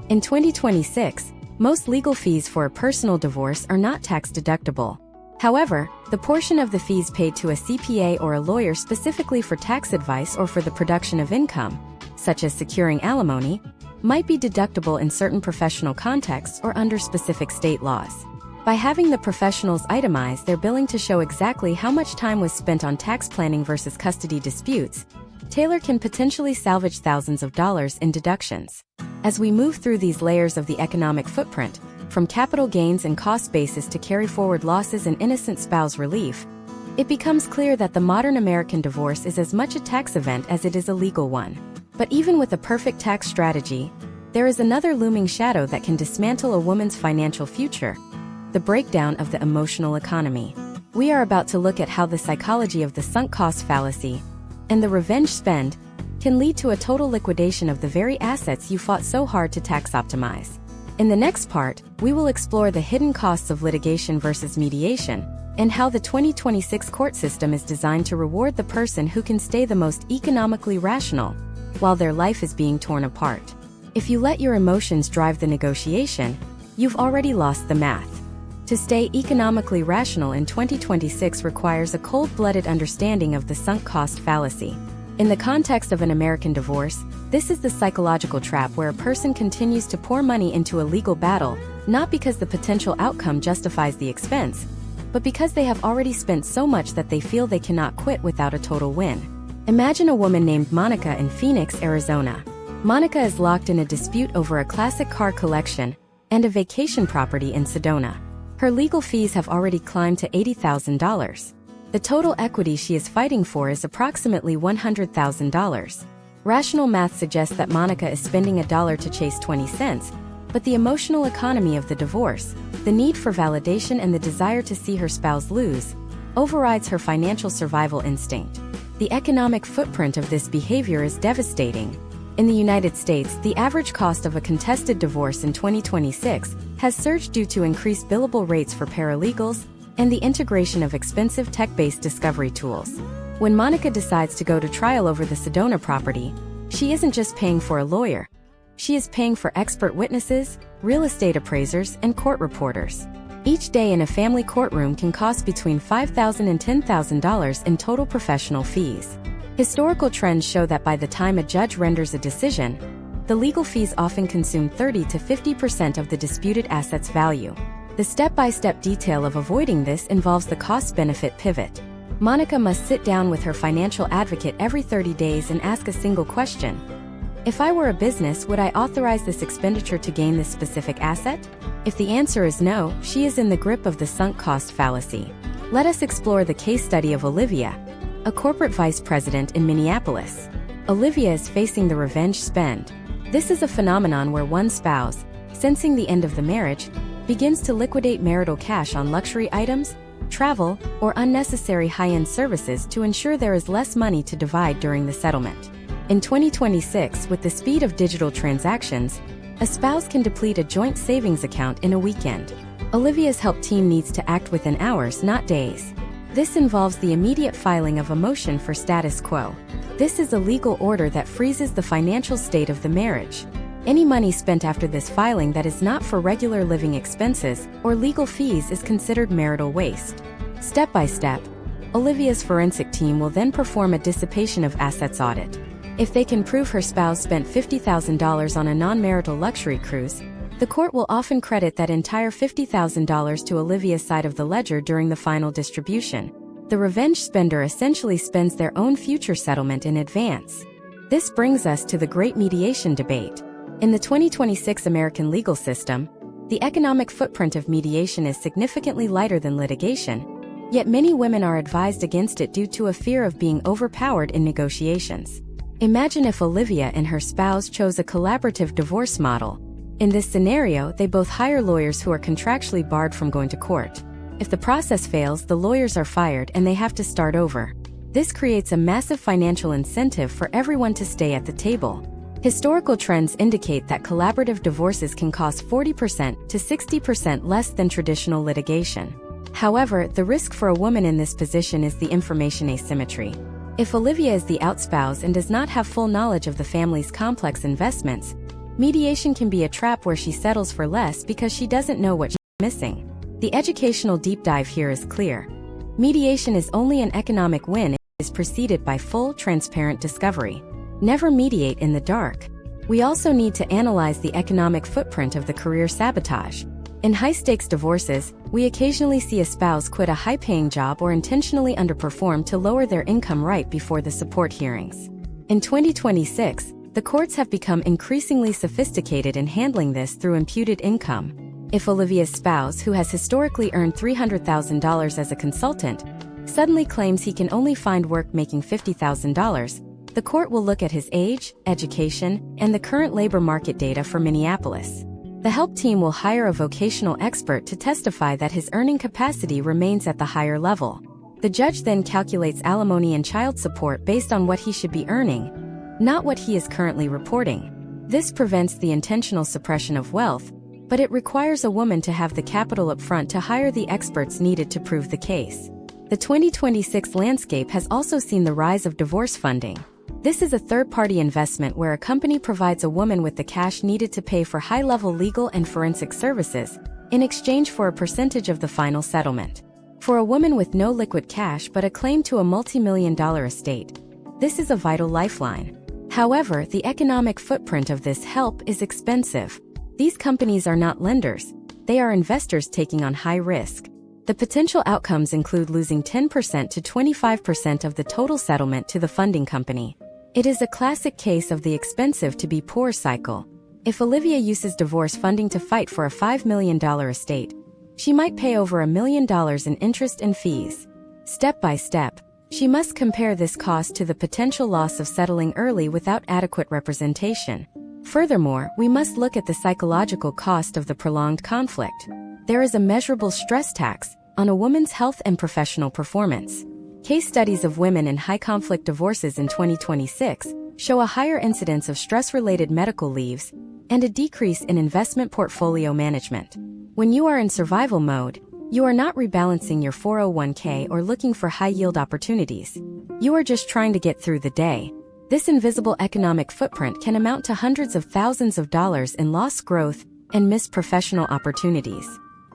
In 2026, most legal fees for a personal divorce are not tax-deductible. However, the portion of the fees paid to a CPA or a lawyer specifically for tax advice or for the production of income, such as securing alimony, might be deductible in certain professional contexts or under specific state laws. By having the professionals itemize their billing to show exactly how much time was spent on tax planning versus custody disputes, Taylor can potentially salvage thousands of dollars in deductions. As we move through these layers of the economic footprint, from capital gains and cost basis to carry forward losses and innocent spouse relief, it becomes clear that the modern American divorce is as much a tax event as it is a legal one. But even with a perfect tax strategy, there is another looming shadow that can dismantle a woman's financial future: the breakdown of the emotional economy. We are about to look at how the psychology of the sunk cost fallacy and the revenge spend can lead to a total liquidation of the very assets you fought so hard to tax optimize. In the next part, we will explore the hidden costs of litigation versus mediation, and how the 2026 court system is designed to reward the person who can stay the most economically rational while their life is being torn apart. If you let your emotions drive the negotiation, you've already lost the math. To stay economically rational in 2026 requires a cold-blooded understanding of the sunk cost fallacy. In the context of an American divorce, this is the psychological trap where a person continues to pour money into a legal battle, not because the potential outcome justifies the expense, but because they have already spent so much that they feel they cannot quit without a total win. Imagine a woman named Monica in Phoenix, Arizona. Monica is locked in a dispute over a classic car collection and a vacation property in Sedona. Her legal fees have already climbed to $80,000. The total equity she is fighting for is approximately $100,000. Rational math suggests that Monica is spending $1 to chase 20 cents, but the emotional economy of the divorce, the need for validation and the desire to see her spouse lose, overrides her financial survival instinct. The economic footprint of this behavior is devastating. In the United States, the average cost of a contested divorce in 2026 has surged due to increased billable rates for paralegals and the integration of expensive tech-based discovery tools. When Monica decides to go to trial over the Sedona property, she isn't just paying for a lawyer. She is paying for expert witnesses, real estate appraisers, and court reporters. Each day in a family courtroom can cost between $5,000 and $10,000 in total professional fees. Historical trends show that by the time a judge renders a decision, the legal fees often consume 30 to 50% of the disputed asset's value. The step-by-step detail of avoiding this involves the cost-benefit pivot. Monica must sit down with her financial advocate every 30 days and ask a single question. If I were a business, would I authorize this expenditure to gain this specific asset? If the answer is no, she is in the grip of the sunk cost fallacy. Let us explore the case study of Olivia, a corporate vice president in Minneapolis. Olivia is facing the revenge spend. This is a phenomenon where one spouse, sensing the end of the marriage, begins to liquidate marital cash on luxury items, travel, or unnecessary high-end services to ensure there is less money to divide during the settlement. In 2026, with the speed of digital transactions, a spouse can deplete a joint savings account in a weekend. Olivia's help team needs to act within hours, not days. This involves the immediate filing of a motion for status quo. This is a legal order that freezes the financial state of the marriage. Any money spent after this filing that is not for regular living expenses or legal fees is considered marital waste. Step by step, Olivia's forensic team will then perform a dissipation of assets audit. If they can prove her spouse spent $50,000 on a non-marital luxury cruise, the court will often credit that entire $50,000 to Olivia's side of the ledger during the final distribution. The revenge spender essentially spends their own future settlement in advance. This brings us to the great mediation debate. In the 2026 American legal system, the economic footprint of mediation is significantly lighter than litigation, yet many women are advised against it due to a fear of being overpowered in negotiations. Imagine if Olivia and her spouse chose a collaborative divorce model. In this scenario, they both hire lawyers who are contractually barred from going to court. If the process fails, the lawyers are fired and they have to start over. This creates a massive financial incentive for everyone to stay at the table. Historical trends indicate that collaborative divorces can cost 40% to 60% less than traditional litigation. However, the risk for a woman in this position is the information asymmetry. If Olivia is the outspouse and does not have full knowledge of the family's complex investments, mediation can be a trap where she settles for less because she doesn't know what she's missing. The educational deep dive here is clear. Mediation is only an economic win if it is preceded by full, transparent discovery. Never mediate in the dark. We also need to analyze the economic footprint of the career sabotage. In high-stakes divorces, we occasionally see a spouse quit a high-paying job or intentionally underperform to lower their income right before the support hearings. In 2026, the courts have become increasingly sophisticated in handling this through imputed income. If Olivia's spouse, who has historically earned $300,000 as a consultant, suddenly claims he can only find work making $50,000, the court will look at his age, education, and the current labor market data for Minneapolis. The help team will hire a vocational expert to testify that his earning capacity remains at the higher level. The judge then calculates alimony and child support based on what he should be earning, not what he is currently reporting. This prevents the intentional suppression of wealth, but it requires a woman to have the capital up front to hire the experts needed to prove the case. The 2026 landscape has also seen the rise of divorce funding. This is a third-party investment where a company provides a woman with the cash needed to pay for high-level legal and forensic services, in exchange for a percentage of the final settlement. For a woman with no liquid cash but a claim to a multi-million-dollar estate, this is a vital lifeline. However, the economic footprint of this help is expensive. These companies are not lenders, they are investors taking on high risk. The potential outcomes include losing 10% to 25% of the total settlement to the funding company. It is a classic case of the expensive to be poor cycle. If Olivia uses divorce funding to fight for a $5 million estate, she might pay over $1 million in interest and fees. Step by step, she must compare this cost to the potential loss of settling early without adequate representation. Furthermore, we must look at the psychological cost of the prolonged conflict. There is a measurable stress tax on a woman's health and professional performance. Case studies of women in high-conflict divorces in 2026 show a higher incidence of stress-related medical leaves and a decrease in investment portfolio management. When you are in survival mode, you are not rebalancing your 401k or looking for high-yield opportunities. You are just trying to get through the day. This invisible economic footprint can amount to hundreds of thousands of dollars in lost growth and missed professional opportunities.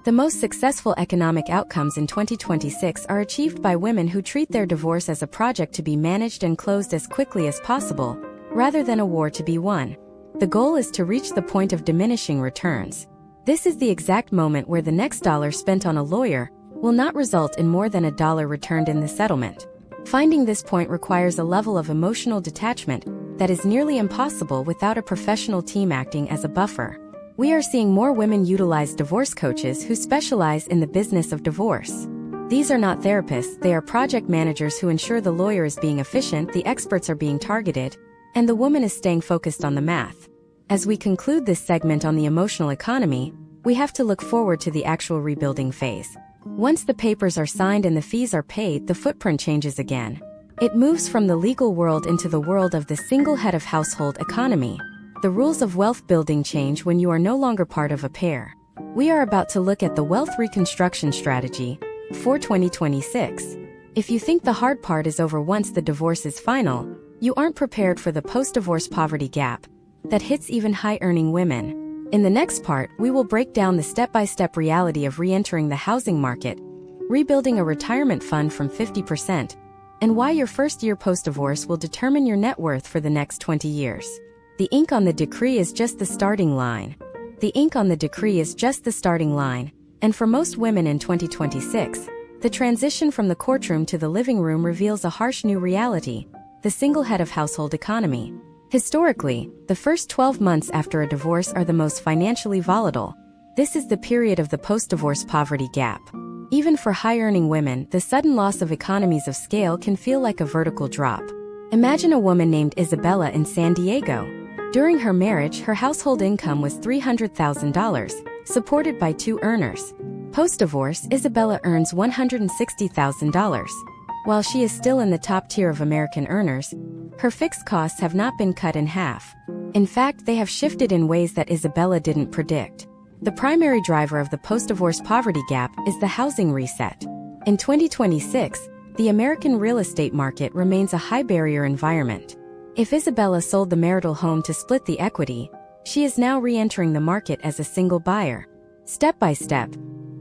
The most successful economic outcomes in 2026 are achieved by women who treat their divorce as a project to be managed and closed as quickly as possible, rather than a war to be won. The goal is to reach the point of diminishing returns. This is the exact moment where the next dollar spent on a lawyer will not result in more than $1 returned in the settlement. Finding this point requires a level of emotional detachment that is nearly impossible without a professional team acting as a buffer. We are seeing more women utilize divorce coaches who specialize in the business of divorce. These are not therapists, they are project managers who ensure the lawyer is being efficient, the experts are being targeted, and the woman is staying focused on the math. As we conclude this segment on the emotional economy, we have to look forward to the actual rebuilding phase. Once the papers are signed and the fees are paid, the footprint changes again. It moves from the legal world into the world of the single head of household economy. The rules of wealth building change when you are no longer part of a pair. We are about to look at the wealth reconstruction strategy for 2026. If you think the hard part is over once the divorce is final, you aren't prepared for the post-divorce poverty gap that hits even high-earning women. In the next part, we will break down the step-by-step reality of re-entering the housing market, rebuilding a retirement fund from 50%, and why your first year post-divorce will determine your net worth for the next 20 years. The ink on the decree is just the starting line. The ink on the decree is just the starting line, and for most women in 2026, the transition from the courtroom to the living room reveals a harsh new reality, the single head of household economy. Historically, the first 12 months after a divorce are the most financially volatile. This is the period of the post-divorce poverty gap. Even for high-earning women, the sudden loss of economies of scale can feel like a vertical drop. Imagine a woman named Isabella in San Diego. During her marriage, her household income was $300,000, supported by 2 earners. Post-divorce, Isabella earns $160,000. While she is still in the top tier of American earners, her fixed costs have not been cut in half. In fact, they have shifted in ways that Isabella didn't predict. The primary driver of the post-divorce poverty gap is the housing reset. In 2026, The American real estate market remains a high-barrier environment. If Isabella sold the marital home to split the equity, she is now re-entering the market as a single buyer. Step by step,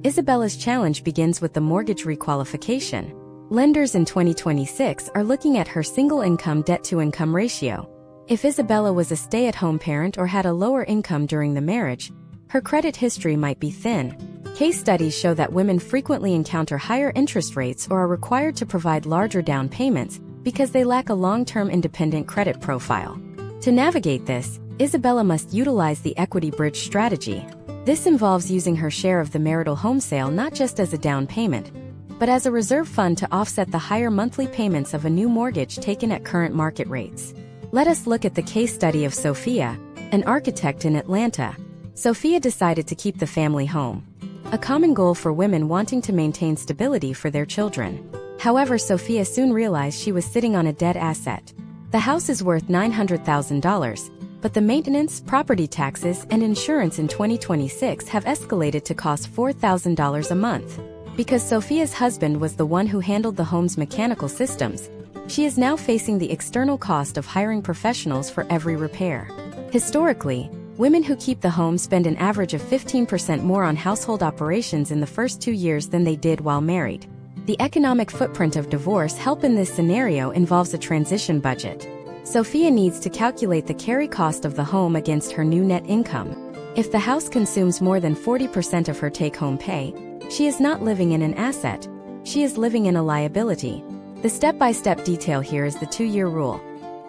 Isabella's challenge begins with the mortgage requalification. Lenders in 2026 are looking at her single-income debt-to-income ratio. If Isabella was a stay-at-home parent or had a lower income during the marriage, her credit history might be thin. Case studies show that women frequently encounter higher interest rates or are required to provide larger down payments because they lack a long-term independent credit profile. To navigate this, Isabella must utilize the equity bridge strategy. This involves using her share of the marital home sale not just as a down payment, but as a reserve fund to offset the higher monthly payments of a new mortgage taken at current market rates. Let us look at the case study of Sophia, an architect in Atlanta. Sophia decided to keep the family home, a common goal for women wanting to maintain stability for their children. However, Sophia soon realized she was sitting on a dead asset. The house is worth $900,000, but the maintenance, property taxes, and insurance in 2026 have escalated to cost $4,000 a month. Because Sophia's husband was the one who handled the home's mechanical systems, she is now facing the external cost of hiring professionals for every repair. Historically, women who keep the home spend an average of 15% more on household operations in the first 2 years than they did while married. The economic footprint of divorce help in this scenario involves a transition budget. Sophia needs to calculate the carry cost of the home against her new net income. If the house consumes more than 40% of her take-home pay, she is not living in an asset, she is living in a liability. The step-by-step detail here is the 2-year rule.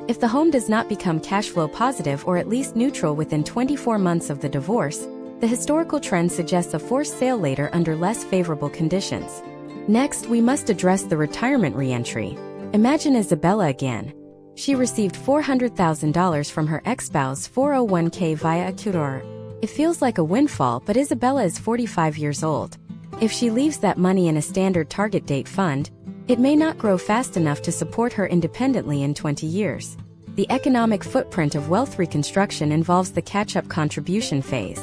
If the home does not become cash flow positive or at least neutral within 24 months of the divorce, the historical trend suggests a forced sale later under less favorable conditions. Next, we must address the retirement re-entry. Imagine Isabella again. She received $400,000 from her ex-spouse 401k via a tutor. It feels like a windfall, but Isabella is 45 years old. If she leaves that money in a standard target date fund, it may not grow fast enough to support her independently in 20 years. The economic footprint of wealth reconstruction involves the catch-up contribution phase.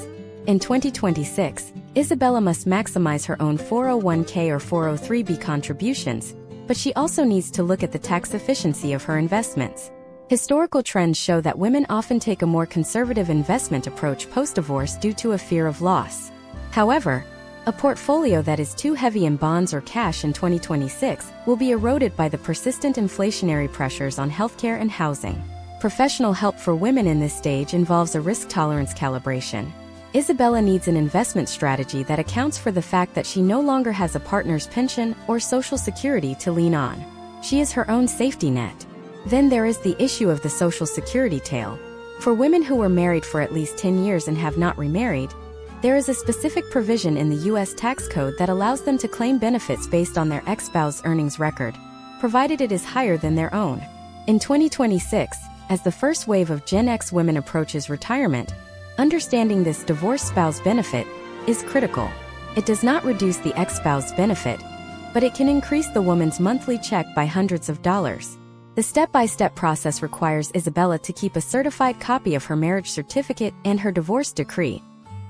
In 2026, Isabella must maximize her own 401k or 403b contributions, but she also needs to look at the tax efficiency of her investments. Historical trends show that women often take a more conservative investment approach post-divorce due to a fear of loss. However, a portfolio that is too heavy in bonds or cash in 2026 will be eroded by the persistent inflationary pressures on healthcare and housing. Professional help for women in this stage involves a risk tolerance calibration. Isabella needs an investment strategy that accounts for the fact that she no longer has a partner's pension or Social Security to lean on. She is her own safety net. Then there is the issue of the Social Security tail. For women who were married for at least 10 years and have not remarried, there is a specific provision in the U.S. tax code that allows them to claim benefits based on their ex-spouse's earnings record, provided it is higher than their own. In 2026, as the first wave of Gen X women approaches retirement, understanding this divorced spouse benefit is critical. It does not reduce the ex-spouse benefit, but it can increase the woman's monthly check by hundreds of dollars. The step-by-step process requires Isabella to keep a certified copy of her marriage certificate and her divorce decree,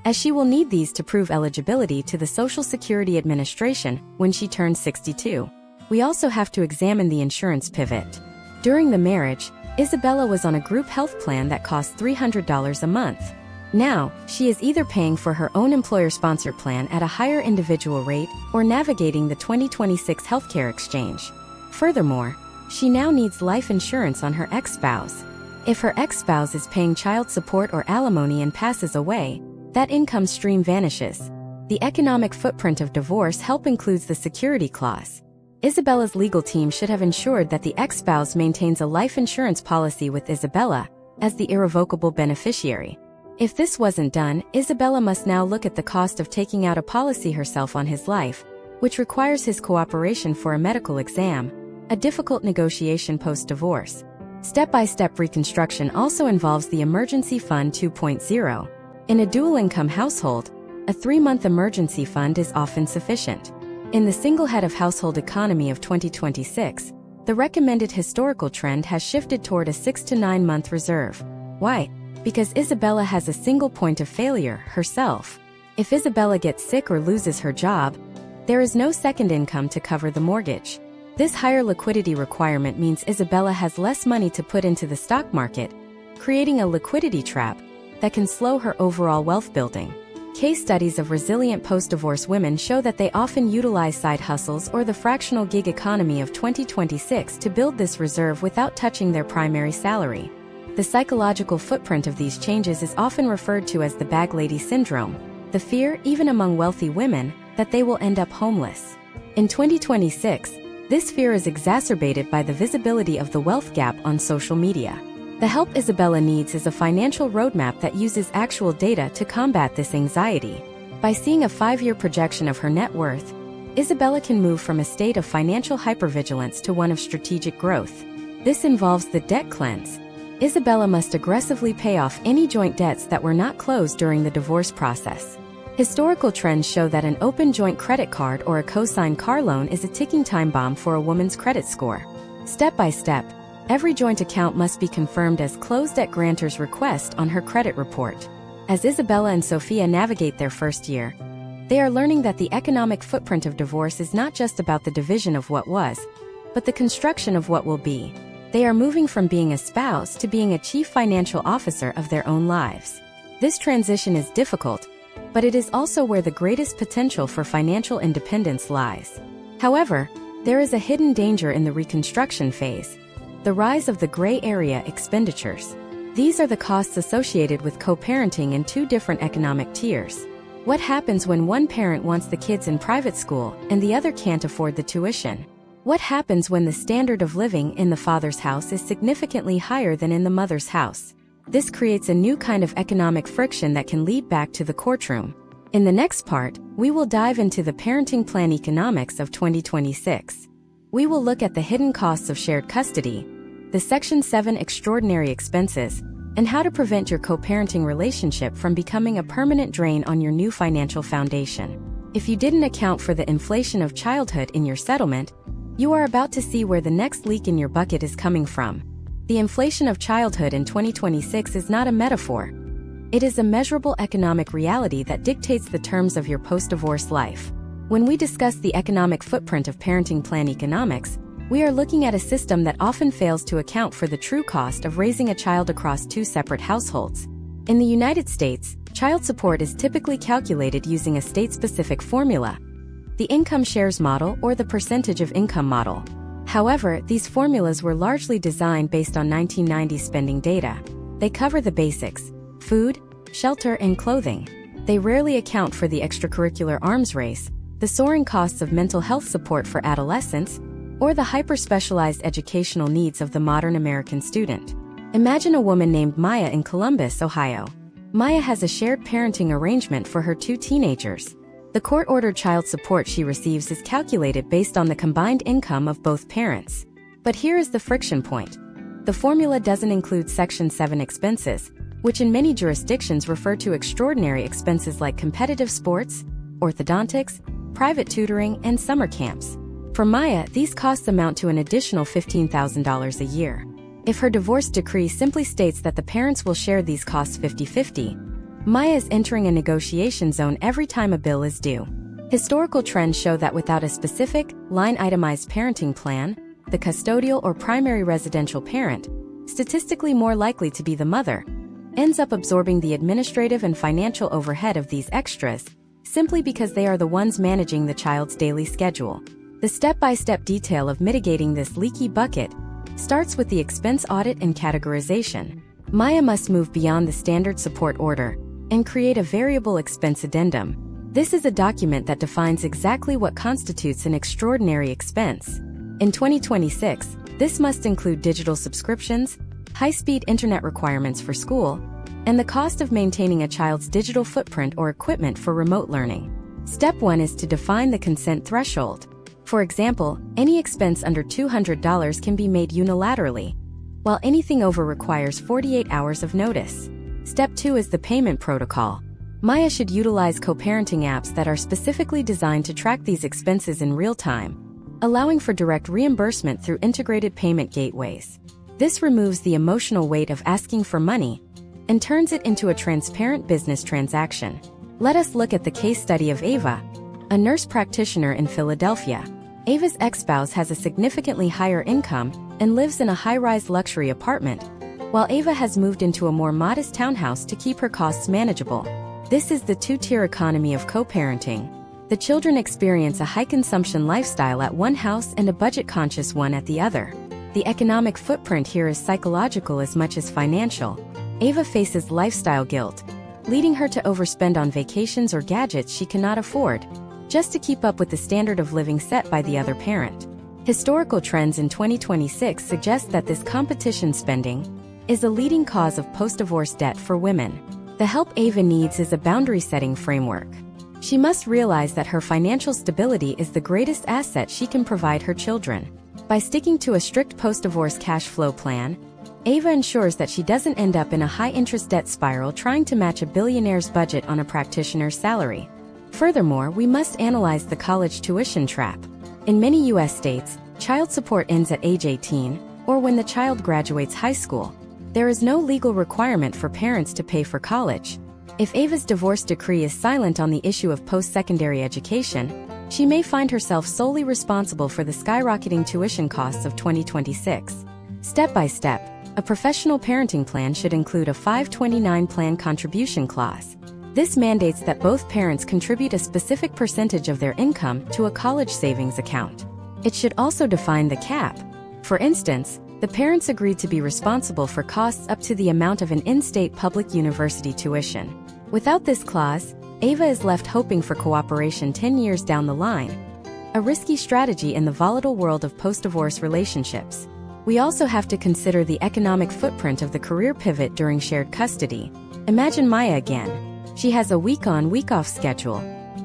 as she will need these to prove eligibility to the Social Security Administration when she turns 62. We also have to examine the insurance pivot. During the marriage, Isabella was on a group health plan that cost $300 a month. Now, she is either paying for her own employer-sponsored plan at a higher individual rate or navigating the 2026 healthcare exchange. Furthermore, she now needs life insurance on her ex-spouse. If her ex-spouse is paying child support or alimony and passes away, that income stream vanishes. The economic footprint of divorce help includes the security clause. Isabella's legal team should have ensured that the ex-spouse maintains a life insurance policy with Isabella as the irrevocable beneficiary. If this wasn't done, Isabella must now look at the cost of taking out a policy herself on his life, which requires his cooperation for a medical exam, a difficult negotiation post-divorce. Step-by-step reconstruction also involves the Emergency Fund 2.0. In a dual-income household, a 3-month emergency fund is often sufficient. In the single head of household economy of 2026, the recommended historical trend has shifted toward a 6 to 9 month reserve. Why? Because Isabella has a single point of failure, herself. If Isabella gets sick or loses her job, there is no second income to cover the mortgage. This higher liquidity requirement means Isabella has less money to put into the stock market, creating a liquidity trap that can slow her overall wealth building. Case studies of resilient post-divorce women show that they often utilize side hustles or the fractional gig economy of 2026 to build this reserve without touching their primary salary. The psychological footprint of these changes is often referred to as the bag lady syndrome, the fear, even among wealthy women, that they will end up homeless. In 2026, this fear is exacerbated by the visibility of the wealth gap on social media. The help Isabella needs is a financial roadmap that uses actual data to combat this anxiety. By seeing a 5-year projection of her net worth, Isabella can move from a state of financial hypervigilance to one of strategic growth. This involves the debt cleanse. Isabella must aggressively pay off any joint debts that were not closed during the divorce process. Historical trends show that an open joint credit card or a co-signed car loan is a ticking time bomb for a woman's credit score. Step by step, every joint account must be confirmed as closed at grantor's request on her credit report. As Isabella and Sophia navigate their first year, they are learning that the economic footprint of divorce is not just about the division of what was, but the construction of what will be. They are moving from being a spouse to being a chief financial officer of their own lives. This transition is difficult, but it is also where the greatest potential for financial independence lies. However, there is a hidden danger in the reconstruction phase: the rise of the gray area expenditures. These are the costs associated with co-parenting in two different economic tiers. What happens when one parent wants the kids in private school and the other can't afford the tuition? What happens when the standard of living in the father's house is significantly higher than in the mother's house? This creates a new kind of economic friction that can lead back to the courtroom. In the next part, we will dive into the parenting plan economics of 2026. We will look at the hidden costs of shared custody, the Section 7 extraordinary expenses, and how to prevent your co-parenting relationship from becoming a permanent drain on your new financial foundation. If you didn't account for the inflation of childhood in your settlement, you are about to see where the next leak in your bucket is coming from. The inflation of childhood in 2026 is not a metaphor. It is a measurable economic reality that dictates the terms of your post-divorce life. When we discuss the economic footprint of parenting plan economics, we are looking at a system that often fails to account for the true cost of raising a child across two separate households. In the United States, child support is typically calculated using a state-specific formula, the income shares model or the percentage of income model. However, these formulas were largely designed based on 1990s spending data. They cover the basics: food, shelter, and clothing. They rarely account for the extracurricular arms race, the soaring costs of mental health support for adolescents, or the hyper-specialized educational needs of the modern American student. Imagine a woman named Maya in Columbus, Ohio. Maya has a shared parenting arrangement for her two teenagers. The court-ordered child support she receives is calculated based on the combined income of both parents. But here is the friction point. The formula doesn't include Section 7 expenses, which in many jurisdictions refer to extraordinary expenses like competitive sports, orthodontics, private tutoring, and summer camps. For Maya, these costs amount to an additional $15,000 a year. If her divorce decree simply states that the parents will share these costs 50-50, Maya is entering a negotiation zone every time a bill is due. Historical trends show that without a specific, line-itemized parenting plan, the custodial or primary residential parent, statistically more likely to be the mother, ends up absorbing the administrative and financial overhead of these extras, simply because they are the ones managing the child's daily schedule. The step-by-step detail of mitigating this leaky bucket starts with the expense audit and categorization. Maya must move beyond the standard support order and create a variable expense addendum. This is a document that defines exactly what constitutes an extraordinary expense. In 2026, this must include digital subscriptions, high-speed internet requirements for school, and the cost of maintaining a child's digital footprint or equipment for remote learning. Step 1 is to define the consent threshold. For example, any expense under $200 can be made unilaterally, while anything over requires 48 hours of notice. Step 2 is the payment protocol. Maya should utilize co-parenting apps that are specifically designed to track these expenses in real time, allowing for direct reimbursement through integrated payment gateways. This removes the emotional weight of asking for money and turns it into a transparent business transaction. Let us look at the case study of Ava, a nurse practitioner in Philadelphia. Ava's ex-spouse has a significantly higher income and lives in a high-rise luxury apartment, while Ava has moved into a more modest townhouse to keep her costs manageable. This is the two-tier economy of co-parenting. The children experience a high-consumption lifestyle at one house and a budget-conscious one at the other. The economic footprint here is psychological as much as financial. Ava faces lifestyle guilt, leading her to overspend on vacations or gadgets she cannot afford, just to keep up with the standard of living set by the other parent. Historical trends in 2026 suggest that this competition spending is a leading cause of post-divorce debt for women. The help Ava needs is a boundary-setting framework. She must realize that her financial stability is the greatest asset she can provide her children. By sticking to a strict post-divorce cash flow plan, Ava ensures that she doesn't end up in a high-interest debt spiral trying to match a billionaire's budget on a practitioner's salary. Furthermore, we must analyze the college tuition trap. In many U.S. states, child support ends at age 18, or when the child graduates high school. There is no legal requirement for parents to pay for college. If Ava's divorce decree is silent on the issue of post-secondary education, she may find herself solely responsible for the skyrocketing tuition costs of 2026. Step by step, a professional parenting plan should include a 529 plan contribution clause. This mandates that both parents contribute a specific percentage of their income to a college savings account. It should also define the cap. For instance, the parents agreed to be responsible for costs up to the amount of an in-state public university tuition. Without this clause, Ava is left hoping for cooperation 10 years down the line, a risky strategy in the volatile world of post-divorce relationships. We also have to consider the economic footprint of the career pivot during shared custody. Imagine Maya again. She has a week-on, week-off schedule.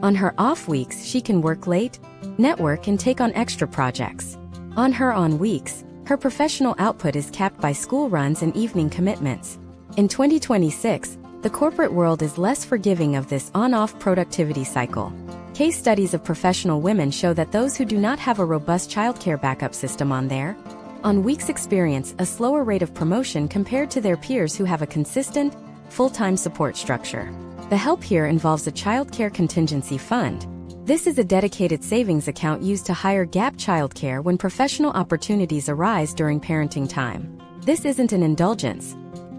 On her off weeks, she can work late, network, and take on extra projects. On her on weeks, her professional output is capped by school runs and evening commitments. In 2026, the corporate world is less forgiving of this on-off productivity cycle. Case studies of professional women show that those who do not have a robust childcare backup system on weeks experience a slower rate of promotion compared to their peers who have a consistent, full-time support structure. The help here involves a childcare contingency fund. This is a dedicated savings account used to hire gap childcare when professional opportunities arise during parenting time. This isn't an indulgence.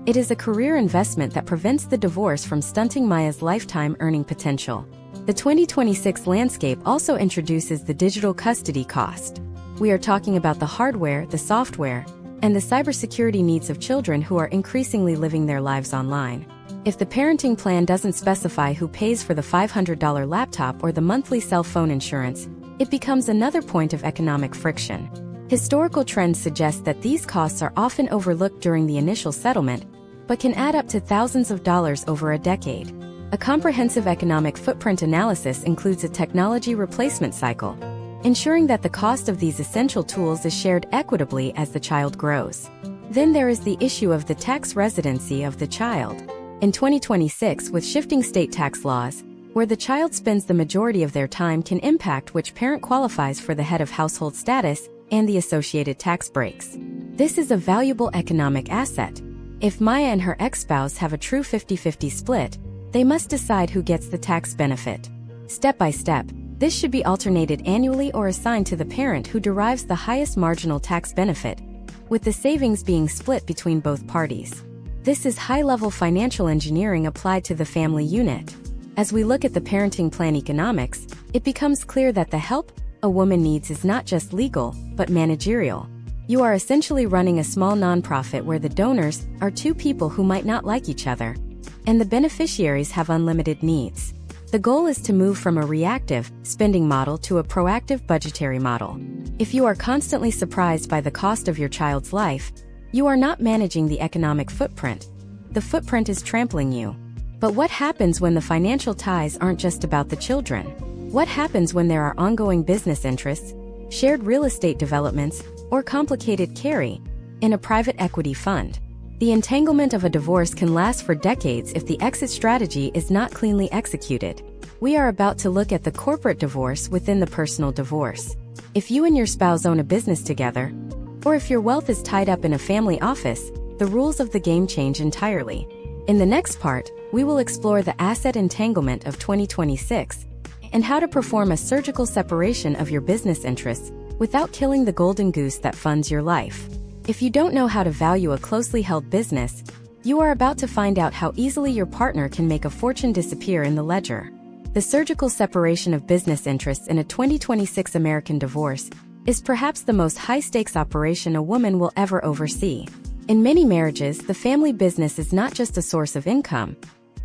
It is a career investment that prevents the divorce from stunting Maya's lifetime earning potential. The 2026 landscape also introduces the digital custody cost. We are talking about the hardware, the software, and the cybersecurity needs of children who are increasingly living their lives online. If the parenting plan doesn't specify who pays for the $500 laptop or the monthly cell phone insurance, it becomes another point of economic friction. Historical trends suggest that these costs are often overlooked during the initial settlement, but can add up to thousands of dollars over a decade. A comprehensive economic footprint analysis includes a technology replacement cycle, ensuring that the cost of these essential tools is shared equitably as the child grows. Then there is the issue of the tax residency of the child. In 2026, with shifting state tax laws, where the child spends the majority of their time can impact which parent qualifies for the head of household status and the associated tax breaks. This is a valuable economic asset. If Maya and her ex-spouse have a true 50-50 split, they must decide who gets the tax benefit. Step by step, this should be alternated annually or assigned to the parent who derives the highest marginal tax benefit, with the savings being split between both parties. This is high-level financial engineering applied to the family unit. As we look at the parenting plan economics, it becomes clear that the help a woman needs is not just legal, but managerial. You are essentially running a small nonprofit where the donors are two people who might not like each other, and the beneficiaries have unlimited needs. The goal is to move from a reactive spending model to a proactive budgetary model. If you are constantly surprised by the cost of your child's life, you are not managing the economic footprint. The footprint is trampling you. But what happens when the financial ties aren't just about the children? What happens when there are ongoing business interests, shared real estate developments, or complicated carry in a private equity fund? The entanglement of a divorce can last for decades if the exit strategy is not cleanly executed. We are about to look at the corporate divorce within the personal divorce. If you and your spouse own a business together, or if your wealth is tied up in a family office, the rules of the game change entirely. In the next part, we will explore the asset entanglement of 2026 and how to perform a surgical separation of your business interests without killing the golden goose that funds your life. If you don't know how to value a closely held business, you are about to find out how easily your partner can make a fortune disappear in the ledger. The surgical separation of business interests in a 2026 American divorce is perhaps the most high-stakes operation a woman will ever oversee. In many marriages, the family business is not just a source of income,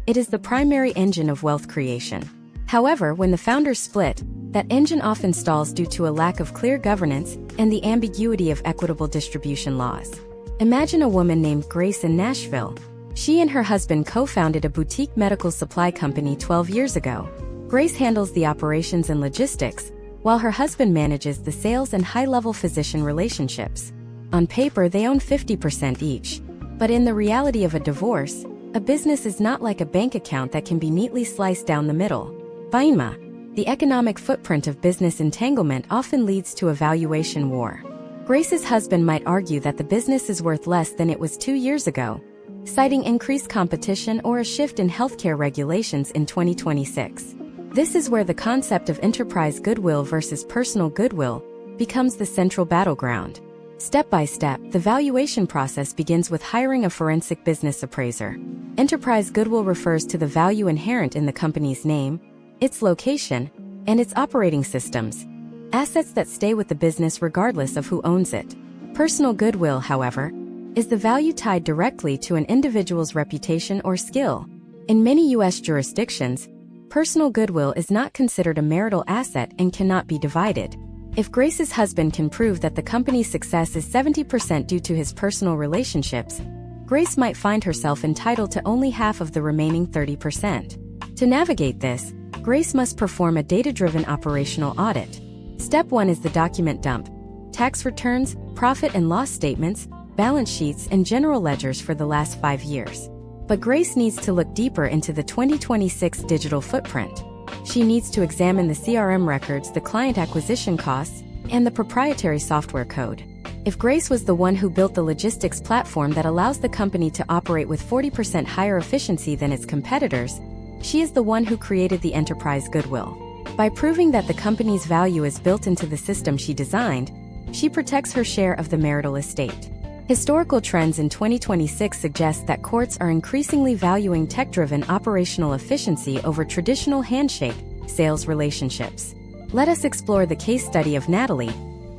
it is the primary engine of wealth creation. However, when the founders split, that engine often stalls due to a lack of clear governance and the ambiguity of equitable distribution laws. Imagine a woman named Grace in Nashville. She and her husband co-founded a boutique medical supply company 12 years ago. Grace handles the operations and logistics, while her husband manages the sales and high-level physician relationships. On paper, they own 50% each. But in the reality of a divorce, a business is not like a bank account that can be neatly sliced down the middle. BINMA, the economic footprint of business entanglement often leads to a valuation war. Grace's husband might argue that the business is worth less than it was 2 years ago, citing increased competition or a shift in healthcare regulations in 2026. This is where the concept of enterprise goodwill versus personal goodwill becomes the central battleground. Step by step, the valuation process begins with hiring a forensic business appraiser. Enterprise goodwill refers to the value inherent in the company's name, its location, and its operating systems, assets that stay with the business regardless of who owns it. Personal goodwill, however, is the value tied directly to an individual's reputation or skill. In many U.S. jurisdictions, personal goodwill is not considered a marital asset and cannot be divided. If Grace's husband can prove that the company's success is 70% due to his personal relationships, Grace might find herself entitled to only half of the remaining 30%. To navigate this, Grace must perform a data-driven operational audit. Step 1 is the document dump: tax returns, profit and loss statements, balance sheets, and general ledgers for the last 5 years. But Grace needs to look deeper into the 2026 digital footprint. She needs to examine the CRM records, the client acquisition costs, and the proprietary software code. If Grace was the one who built the logistics platform that allows the company to operate with 40% higher efficiency than its competitors, she is the one who created the enterprise goodwill. By proving that the company's value is built into the system she designed, she protects her share of the marital estate. Historical trends in 2026 suggest that courts are increasingly valuing tech-driven operational efficiency over traditional handshake sales relationships. Let us explore the case study of Natalie,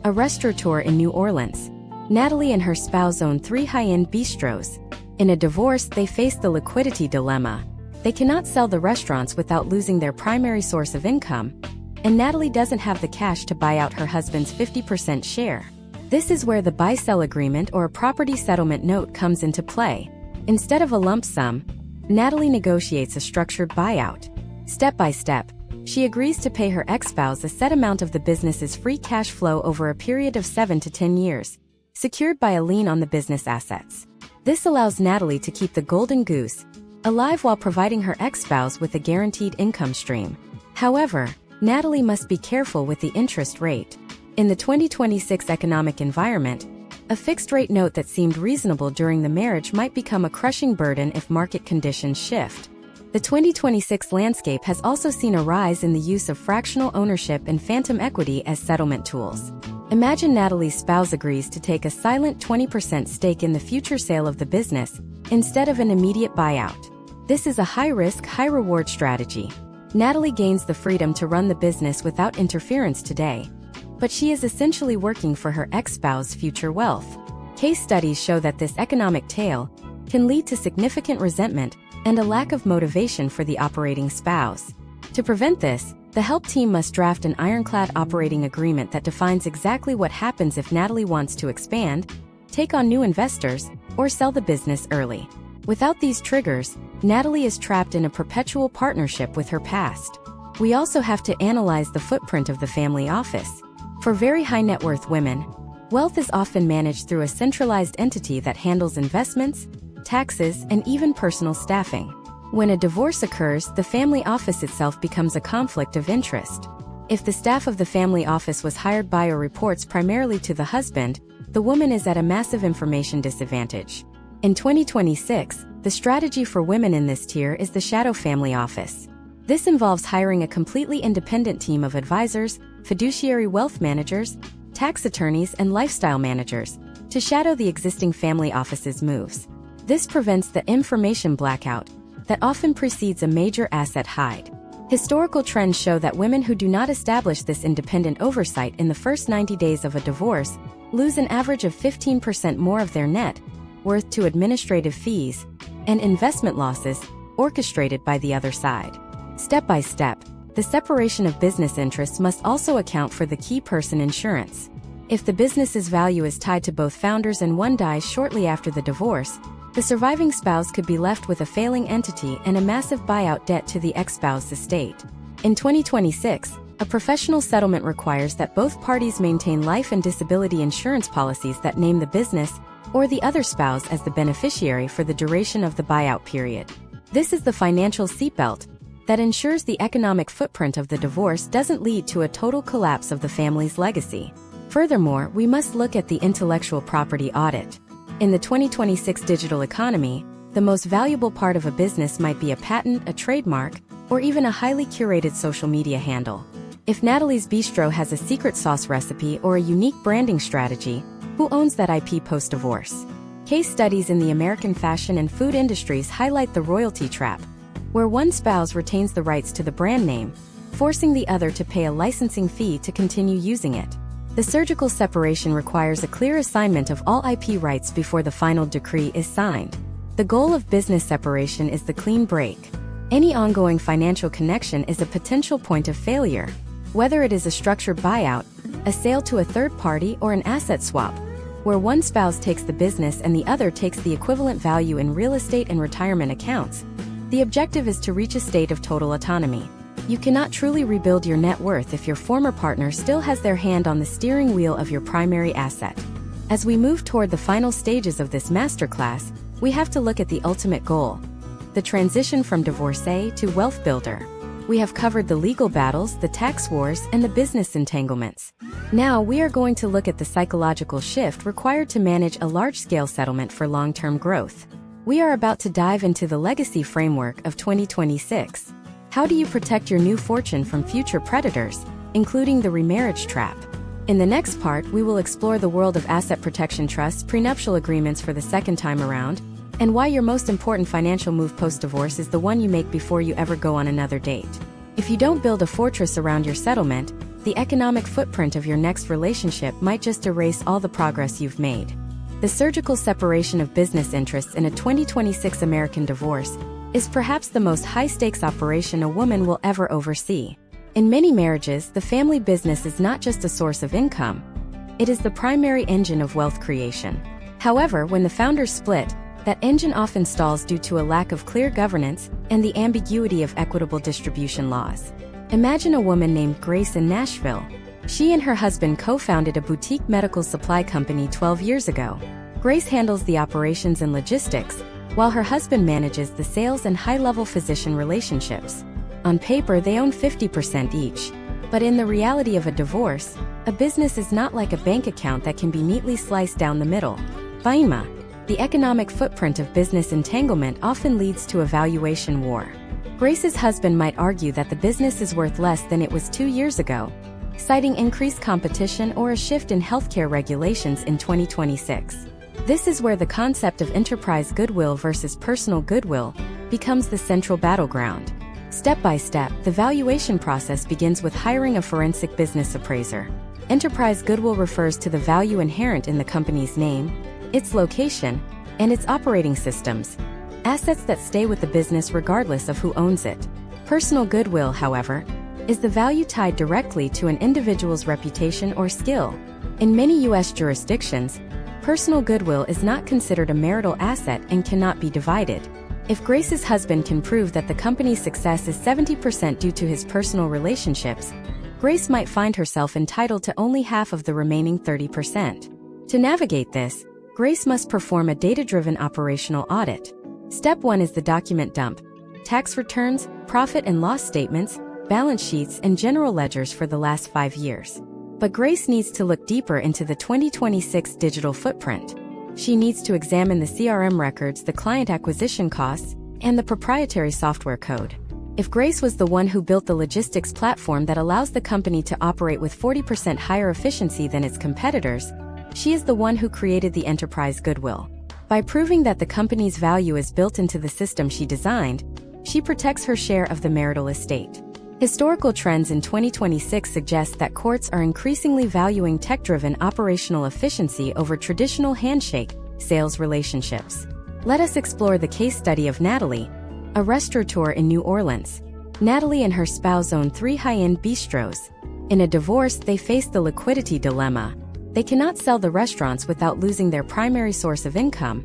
a restaurateur in New Orleans. Natalie and her spouse own 3 high-end bistros. In a divorce, they face the liquidity dilemma. They cannot sell the restaurants without losing their primary source of income, and Natalie doesn't have the cash to buy out her husband's 50% share. This is where the buy-sell agreement or a property settlement note comes into play. Instead of a lump sum, Natalie negotiates a structured buyout. Step by step, she agrees to pay her ex-spouse a set amount of the business's free cash flow over a period of 7 to 10 years, secured by a lien on the business assets. This allows Natalie to keep the golden goose alive while providing her ex-spouse with a guaranteed income stream. However, Natalie must be careful with the interest rate. In the 2026 economic environment, a fixed-rate note that seemed reasonable during the marriage might become a crushing burden if market conditions shift. The 2026 landscape has also seen a rise in the use of fractional ownership and phantom equity as settlement tools. Imagine Natalie's spouse agrees to take a silent 20% stake in the future sale of the business, instead of an immediate buyout. This is a high-risk, high-reward strategy. Natalie gains the freedom to run the business without interference today, but she is essentially working for her ex-spouse's future wealth. Case studies show that this economic tale can lead to significant resentment and a lack of motivation for the operating spouse. To prevent this, the help team must draft an ironclad operating agreement that defines exactly what happens if Natalie wants to expand, take on new investors, or sell the business early. Without these triggers, Natalie is trapped in a perpetual partnership with her past. We also have to analyze the footprint of the family office. For very high net worth women, wealth is often managed through a centralized entity that handles investments, taxes, and even personal staffing. When a divorce occurs, the family office itself becomes a conflict of interest. If the staff of the family office was hired by or reports primarily to the husband, the woman is at a massive information disadvantage. In 2026, the strategy for women in this tier is the shadow family office. This involves hiring a completely independent team of advisors, fiduciary wealth managers, tax attorneys, and lifestyle managers to shadow the existing family office's moves. This prevents the information blackout that often precedes a major asset hide. Historical trends show that women who do not establish this independent oversight in the first 90 days of a divorce lose an average of 15% more of their net worth to administrative fees and investment losses orchestrated by the other side. Step by step, the separation of business interests must also account for the key person insurance. If the business's value is tied to both founders and one dies shortly after the divorce, the surviving spouse could be left with a failing entity and a massive buyout debt to the ex-spouse's estate. In 2026, a professional settlement requires that both parties maintain life and disability insurance policies that name the business or the other spouse as the beneficiary for the duration of the buyout period. This is the financial seatbelt that ensures the economic footprint of the divorce doesn't lead to a total collapse of the family's legacy. Furthermore, we must look at the intellectual property audit. In the 2026 digital economy, the most valuable part of a business might be a patent, a trademark, or even a highly curated social media handle. If Natalie's Bistro has a secret sauce recipe or a unique branding strategy, who owns that IP post-divorce? Case studies in the American fashion and food industries highlight the royalty trap, where one spouse retains the rights to the brand name, forcing the other to pay a licensing fee to continue using it. The surgical separation requires a clear assignment of all IP rights before the final decree is signed. The goal of business separation is the clean break. Any ongoing financial connection is a potential point of failure. Whether it is a structured buyout, a sale to a third party, or an asset swap, where one spouse takes the business and the other takes the equivalent value in real estate and retirement accounts, the objective is to reach a state of total autonomy. You cannot truly rebuild your net worth if your former partner still has their hand on the steering wheel of your primary asset. As we move toward the final stages of this masterclass, we have to look at the ultimate goal: the transition from divorcee to wealth builder. We have covered the legal battles, the tax wars, and the business entanglements. Now we are going to look at the psychological shift required to manage a large-scale settlement for long-term growth. We are about to dive into the legacy framework of 2026. How do you protect your new fortune from future predators, including the remarriage trap? In the next part, we will explore the world of asset protection trusts, prenuptial agreements for the second time around, and why your most important financial move post-divorce is the one you make before you ever go on another date. If you don't build a fortress around your settlement, the economic footprint of your next relationship might just erase all the progress you've made. The surgical separation of business interests in a 2026 American divorce is perhaps the most high-stakes operation a woman will ever oversee. In many marriages, the family business is not just a source of income, it is the primary engine of wealth creation. However, when the founders split, that engine often stalls due to a lack of clear governance and the ambiguity of equitable distribution laws. Imagine a woman named Grace in Nashville. She and her husband co-founded a boutique medical supply company 12 years ago. Grace handles the operations and logistics, while her husband manages the sales and high-level physician relationships. On paper, they own 50% each. But in the reality of a divorce, a business is not like a bank account that can be neatly sliced down the middle. Baima, the economic footprint of business entanglement often leads to a valuation war. Grace's husband might argue that the business is worth less than it was 2 years ago, citing increased competition or a shift in healthcare regulations in 2026. This is where the concept of enterprise goodwill versus personal goodwill becomes the central battleground. Step by step, the valuation process begins with hiring a forensic business appraiser. Enterprise goodwill refers to the value inherent in the company's name, its location, and its operating systems, assets that stay with the business regardless of who owns it. Personal goodwill, however, is the value tied directly to an individual's reputation or skill. In many U.S. jurisdictions, personal goodwill is not considered a marital asset and cannot be divided. If Grace's husband can prove that the company's success is 70% due to his personal relationships, Grace might find herself entitled to only half of the remaining 30%. To navigate this, Grace must perform a data-driven operational audit. Step 1 is the document dump: tax returns, profit and loss statements, balance sheets, and general ledgers for the last 5 years. But Grace needs to look deeper into the 2026 digital footprint. She needs to examine the CRM records, the client acquisition costs, and the proprietary software code. If Grace was the one who built the logistics platform that allows the company to operate with 40% higher efficiency than its competitors, she is the one who created the enterprise goodwill. By proving that the company's value is built into the system she designed, she protects her share of the marital estate. Historical trends in 2026 suggest that courts are increasingly valuing tech-driven operational efficiency over traditional handshake sales relationships. Let us explore the case study of Natalie, a restaurateur in New Orleans. Natalie and her spouse own 3 high-end bistros. In a divorce, they face the liquidity dilemma. They cannot sell the restaurants without losing their primary source of income,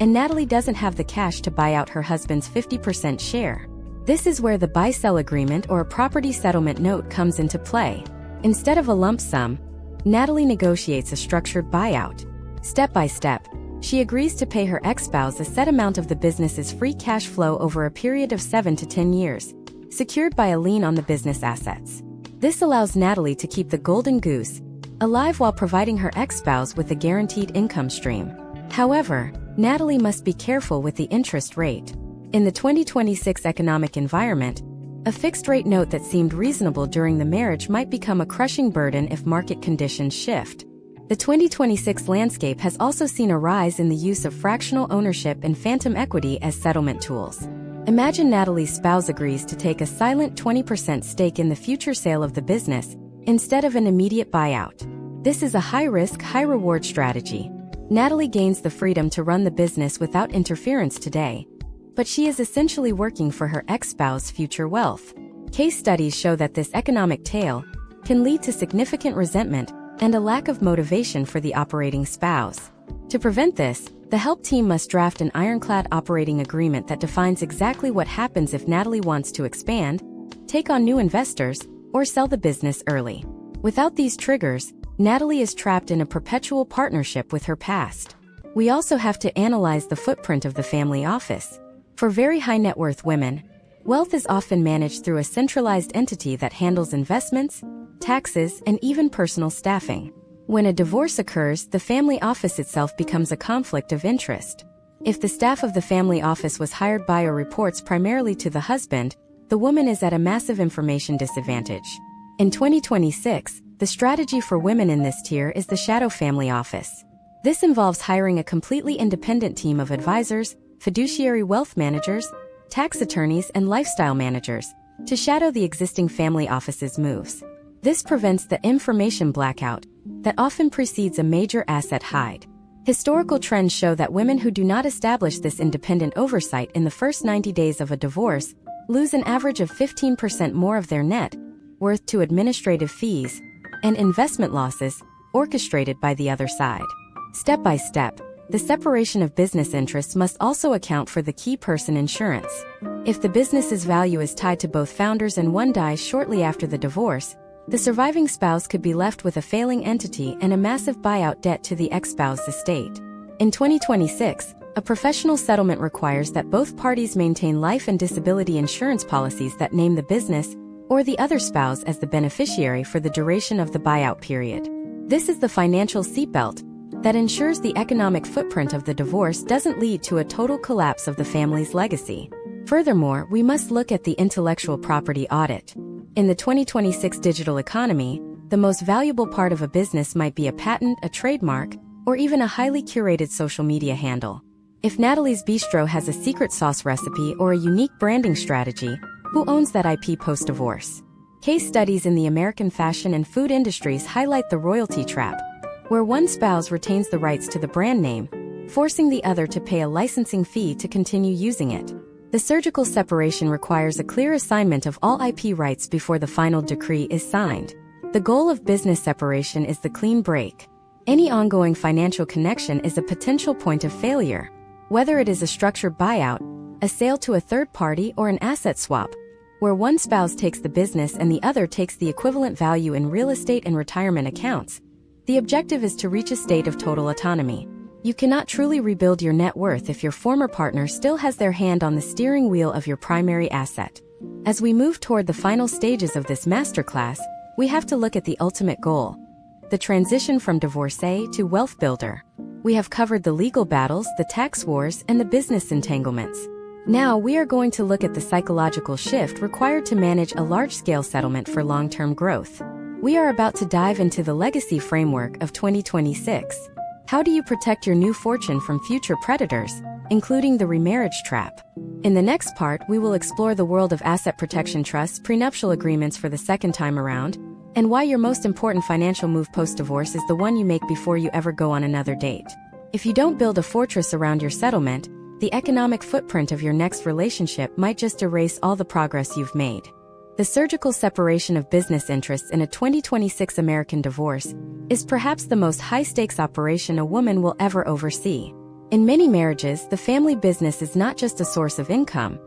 and Natalie doesn't have the cash to buy out her husband's 50% share. This is where the buy-sell agreement or a property settlement note comes into play. Instead of a lump sum, Natalie negotiates a structured buyout. Step by step, she agrees to pay her ex-spouse a set amount of the business's free cash flow over a period of 7 to 10 years, secured by a lien on the business assets. This allows Natalie to keep the golden goose alive while providing her ex-spouse with a guaranteed income stream. However, Natalie must be careful with the interest rate. In the 2026 economic environment, a fixed-rate note that seemed reasonable during the marriage might become a crushing burden if market conditions shift. The 2026 landscape has also seen a rise in the use of fractional ownership and phantom equity as settlement tools. Imagine Natalie's spouse agrees to take a silent 20% stake in the future sale of the business, instead of an immediate buyout. This is a high-risk, high-reward strategy. Natalie gains the freedom to run the business without interference today, but she is essentially working for her ex-spouse's future wealth. Case studies show that this economic tale can lead to significant resentment and a lack of motivation for the operating spouse. To prevent this, the help team must draft an ironclad operating agreement that defines exactly what happens if Natalie wants to expand, take on new investors, or sell the business early. Without these triggers, Natalie is trapped in a perpetual partnership with her past. We also have to analyze the footprint of the family office. For very high net worth women, wealth is often managed through a centralized entity that handles investments, taxes, and even personal staffing. When a divorce occurs, the family office itself becomes a conflict of interest. If the staff of the family office was hired by or reports primarily to the husband, the woman is at a massive information disadvantage. In 2026, the strategy for women in this tier is the shadow family office. This involves hiring a completely independent team of advisors, fiduciary wealth managers, tax attorneys, and lifestyle managers to shadow the existing family office's moves. This prevents the information blackout that often precedes a major asset hide. Historical trends show that women who do not establish this independent oversight in the first 90 days of a divorce lose an average of 15% more of their net worth to administrative fees and investment losses orchestrated by the other side. Step by step, the separation of business interests must also account for the key person insurance. If the business's value is tied to both founders and one dies shortly after the divorce, the surviving spouse could be left with a failing entity and a massive buyout debt to the ex-spouse's estate. In 2026, a professional settlement requires that both parties maintain life and disability insurance policies that name the business or the other spouse as the beneficiary for the duration of the buyout period. This is the financial seatbelt that ensures the economic footprint of the divorce doesn't lead to a total collapse of the family's legacy. Furthermore, we must look at the intellectual property audit. In the 2026 digital economy, the most valuable part of a business might be a patent, a trademark, or even a highly curated social media handle. If Natalie's Bistro has a secret sauce recipe or a unique branding strategy, who owns that IP post-divorce? Case studies in the American fashion and food industries highlight the royalty trap, where one spouse retains the rights to the brand name, forcing the other to pay a licensing fee to continue using it. The surgical separation requires a clear assignment of all IP rights before the final decree is signed. The goal of business separation is the clean break. Any ongoing financial connection is a potential point of failure. Whether it is a structured buyout, a sale to a third party, or an asset swap, where one spouse takes the business and the other takes the equivalent value in real estate and retirement accounts, the objective is to reach a state of total autonomy. You cannot truly rebuild your net worth if your former partner still has their hand on the steering wheel of your primary asset. As we move toward the final stages of this masterclass, we have to look at the ultimate goal: the transition from divorcee to wealth builder. We have covered the legal battles, the tax wars, and the business entanglements. Now we are going to look at the psychological shift required to manage a large-scale settlement for long-term growth. We are about to dive into the legacy framework of 2026. How do you protect your new fortune from future predators, including the remarriage trap? In the next part, we will explore the world of asset protection trusts, prenuptial agreements for the second time around, and why your most important financial move post-divorce is the one you make before you ever go on another date. If you don't build a fortress around your settlement, the economic footprint of your next relationship might just erase all the progress you've made. The surgical separation of business interests in a 2026 American divorce is perhaps the most high-stakes operation a woman will ever oversee. In many marriages, the family business is not just a source of income,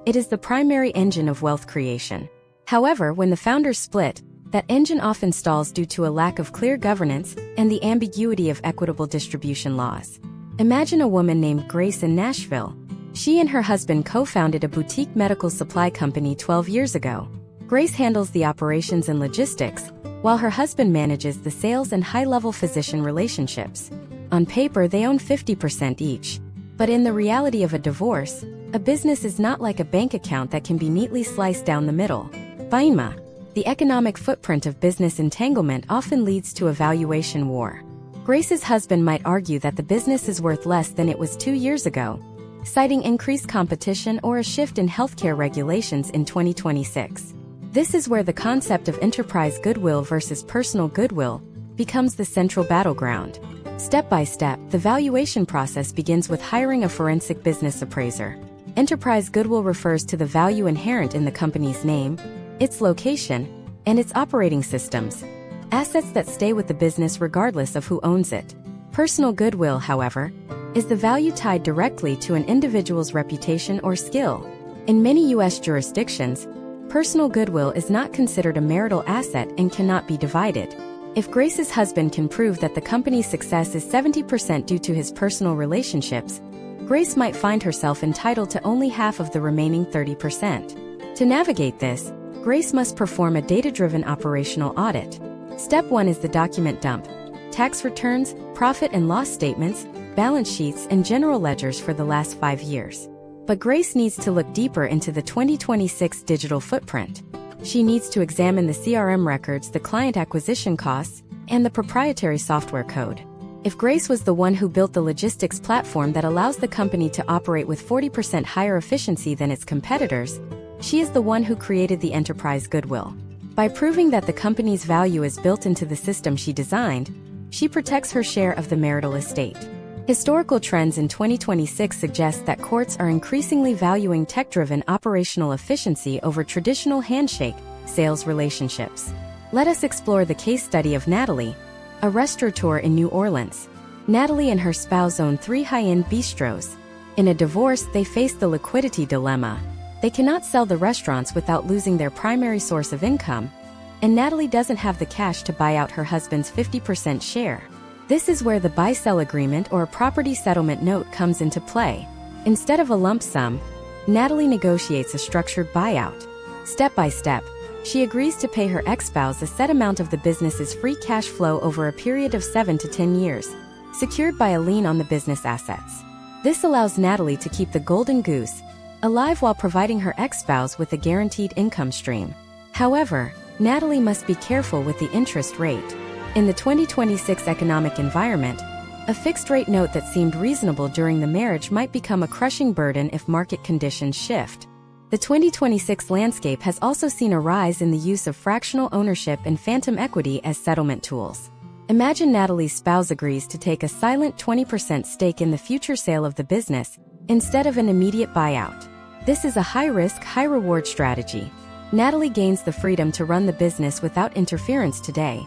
it is the primary engine of wealth creation. However, when the founders split, that engine often stalls due to a lack of clear governance and the ambiguity of equitable distribution laws. Imagine a woman named Grace in Nashville. She and her husband co-founded a boutique medical supply company 12 years ago. Grace handles the operations and logistics, while her husband manages the sales and high-level physician relationships. On paper, they own 50% each. But in the reality of a divorce, a business is not like a bank account that can be neatly sliced down the middle. Baima. The economic footprint of business entanglement often leads to a valuation war. Grace's husband might argue that the business is worth less than it was 2 years ago, citing increased competition or a shift in healthcare regulations in 2026. This is where the concept of enterprise goodwill versus personal goodwill becomes the central battleground. Step by step, the valuation process begins with hiring a forensic business appraiser. Enterprise goodwill refers to the value inherent in the company's name, its location, and its operating systems. Assets that stay with the business regardless of who owns it. Personal goodwill, however, is the value tied directly to an individual's reputation or skill. In many U.S. jurisdictions, personal goodwill is not considered a marital asset and cannot be divided. If Grace's husband can prove that the company's success is 70% due to his personal relationships, Grace might find herself entitled to only half of the remaining 30%. To navigate this, Grace must perform a data-driven operational audit. Step 1 is the document dump. Tax returns, profit and loss statements, balance sheets, and general ledgers for the last 5 years. But Grace needs to look deeper into the 2026 digital footprint. She needs to examine the CRM records, the client acquisition costs, and the proprietary software code. If Grace was the one who built the logistics platform that allows the company to operate with 40% higher efficiency than its competitors, she is the one who created the enterprise goodwill. By proving that the company's value is built into the system she designed, she protects her share of the marital estate. Historical trends in 2026 suggest that courts are increasingly valuing tech-driven operational efficiency over traditional handshake sales relationships. Let us explore the case study of Natalie, a restaurateur in New Orleans. Natalie and her spouse own 3 high-end bistros. In a divorce, they face the liquidity dilemma. They cannot sell the restaurants without losing their primary source of income, and Natalie doesn't have the cash to buy out her husband's 50% share. This is where the buy-sell agreement or a property settlement note comes into play. Instead of a lump sum, Natalie negotiates a structured buyout. Step by step, she agrees to pay her ex-spouse a set amount of the business's free cash flow over a period of 7 to 10 years, secured by a lien on the business assets. This allows Natalie to keep the golden goose alive while providing her ex-spouse with a guaranteed income stream. However, Natalie must be careful with the interest rate. In the 2026 economic environment, a fixed-rate note that seemed reasonable during the marriage might become a crushing burden if market conditions shift. The 2026 landscape has also seen a rise in the use of fractional ownership and phantom equity as settlement tools. Imagine Natalie's spouse agrees to take a silent 20% stake in the future sale of the business, instead of an immediate buyout. This is a high-risk, high-reward strategy. Natalie gains the freedom to run the business without interference today,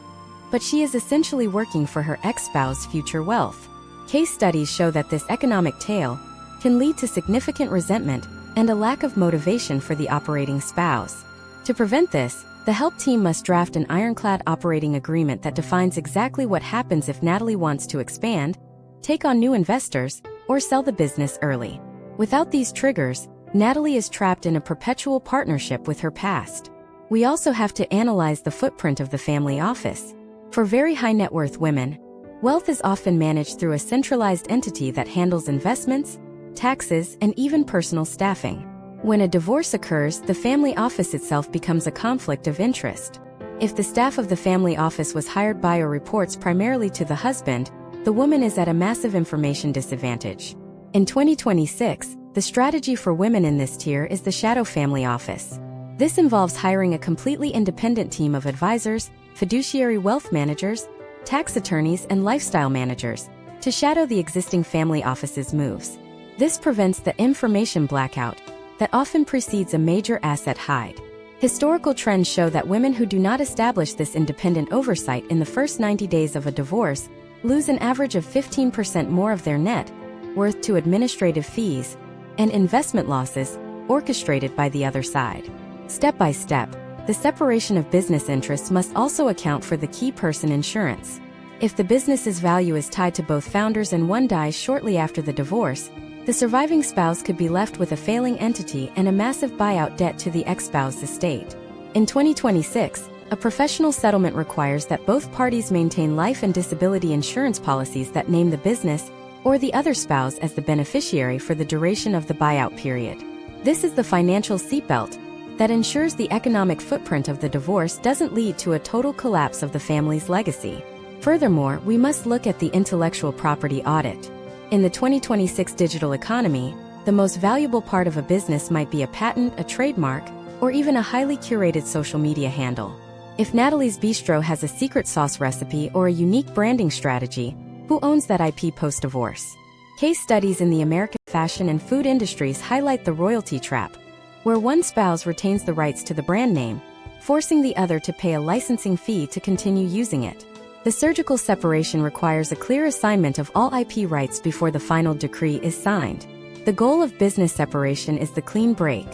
but she is essentially working for her ex-spouse's future wealth. Case studies show that this economic tale can lead to significant resentment and a lack of motivation for the operating spouse. To prevent this, the help team must draft an ironclad operating agreement that defines exactly what happens if Natalie wants to expand, take on new investors, or sell the business early. Without these triggers, Natalie is trapped in a perpetual partnership with her past. We also have to analyze the footprint of the family office. For very high net worth women, wealth is often managed through a centralized entity that handles investments, taxes, and even personal staffing. When a divorce occurs, the family office itself becomes a conflict of interest. If the staff of the family office was hired by or reports primarily to the husband, the woman is at a massive information disadvantage. In 2026, the strategy for women in this tier is the shadow family office. This involves hiring a completely independent team of advisors, fiduciary wealth managers, tax attorneys, and lifestyle managers to shadow the existing family office's moves. This prevents the information blackout that often precedes a major asset hide. Historical trends show that women who do not establish this independent oversight in the first 90 days of a divorce lose an average of 15% more of their net worth to administrative fees and investment losses orchestrated by the other side. Step by step, the separation of business interests must also account for the key person insurance. If the business's value is tied to both founders and one dies shortly after the divorce, the surviving spouse could be left with a failing entity and a massive buyout debt to the ex-spouse's estate. In 2026, a professional settlement requires that both parties maintain life and disability insurance policies that name the business or the other spouse as the beneficiary for the duration of the buyout period. This is the financial seatbelt that ensures the economic footprint of the divorce doesn't lead to a total collapse of the family's legacy. Furthermore, we must look at the intellectual property audit. In the 2026 digital economy, the most valuable part of a business might be a patent, a trademark, or even a highly curated social media handle. If Natalie's Bistro has a secret sauce recipe or a unique branding strategy, who owns that IP post-divorce? Case studies in the American fashion and food industries highlight the royalty trap, where one spouse retains the rights to the brand name, forcing the other to pay a licensing fee to continue using it. The surgical separation requires a clear assignment of all IP rights before the final decree is signed. The goal of business separation is the clean break.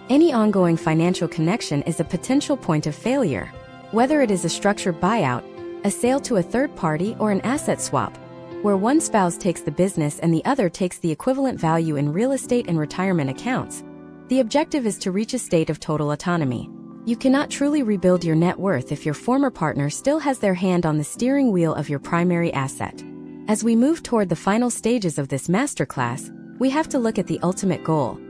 Any ongoing financial connection is a potential point of failure. Whether it is a structured buyout, a sale to a third party, or an asset swap, where one spouse takes the business and the other takes the equivalent value in real estate and retirement accounts, the objective is to reach a state of total autonomy. You cannot truly rebuild your net worth if your former partner still has their hand on the steering wheel of your primary asset. As we move toward the final stages of this masterclass, we have to look at the ultimate goal: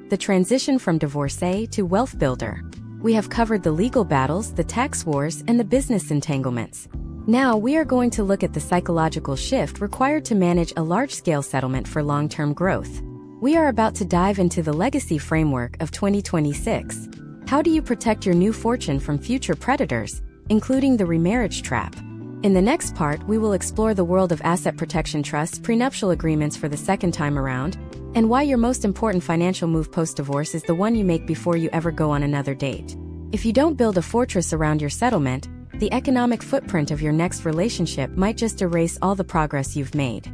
the transition from divorcee to wealth builder. We have covered the legal battles, the tax wars, and the business entanglements. Now we are going to look at the psychological shift required to manage a large-scale settlement for long-term growth. We are about to dive into the legacy framework of 2026. How do you protect your new fortune from future predators, including the remarriage trap? In the next part, we will explore the world of asset protection trusts, prenuptial agreements for the second time around, and why your most important financial move post-divorce is the one you make before you ever go on another date. If you don't build a fortress around your settlement, the economic footprint of your next relationship might just erase all the progress you've made.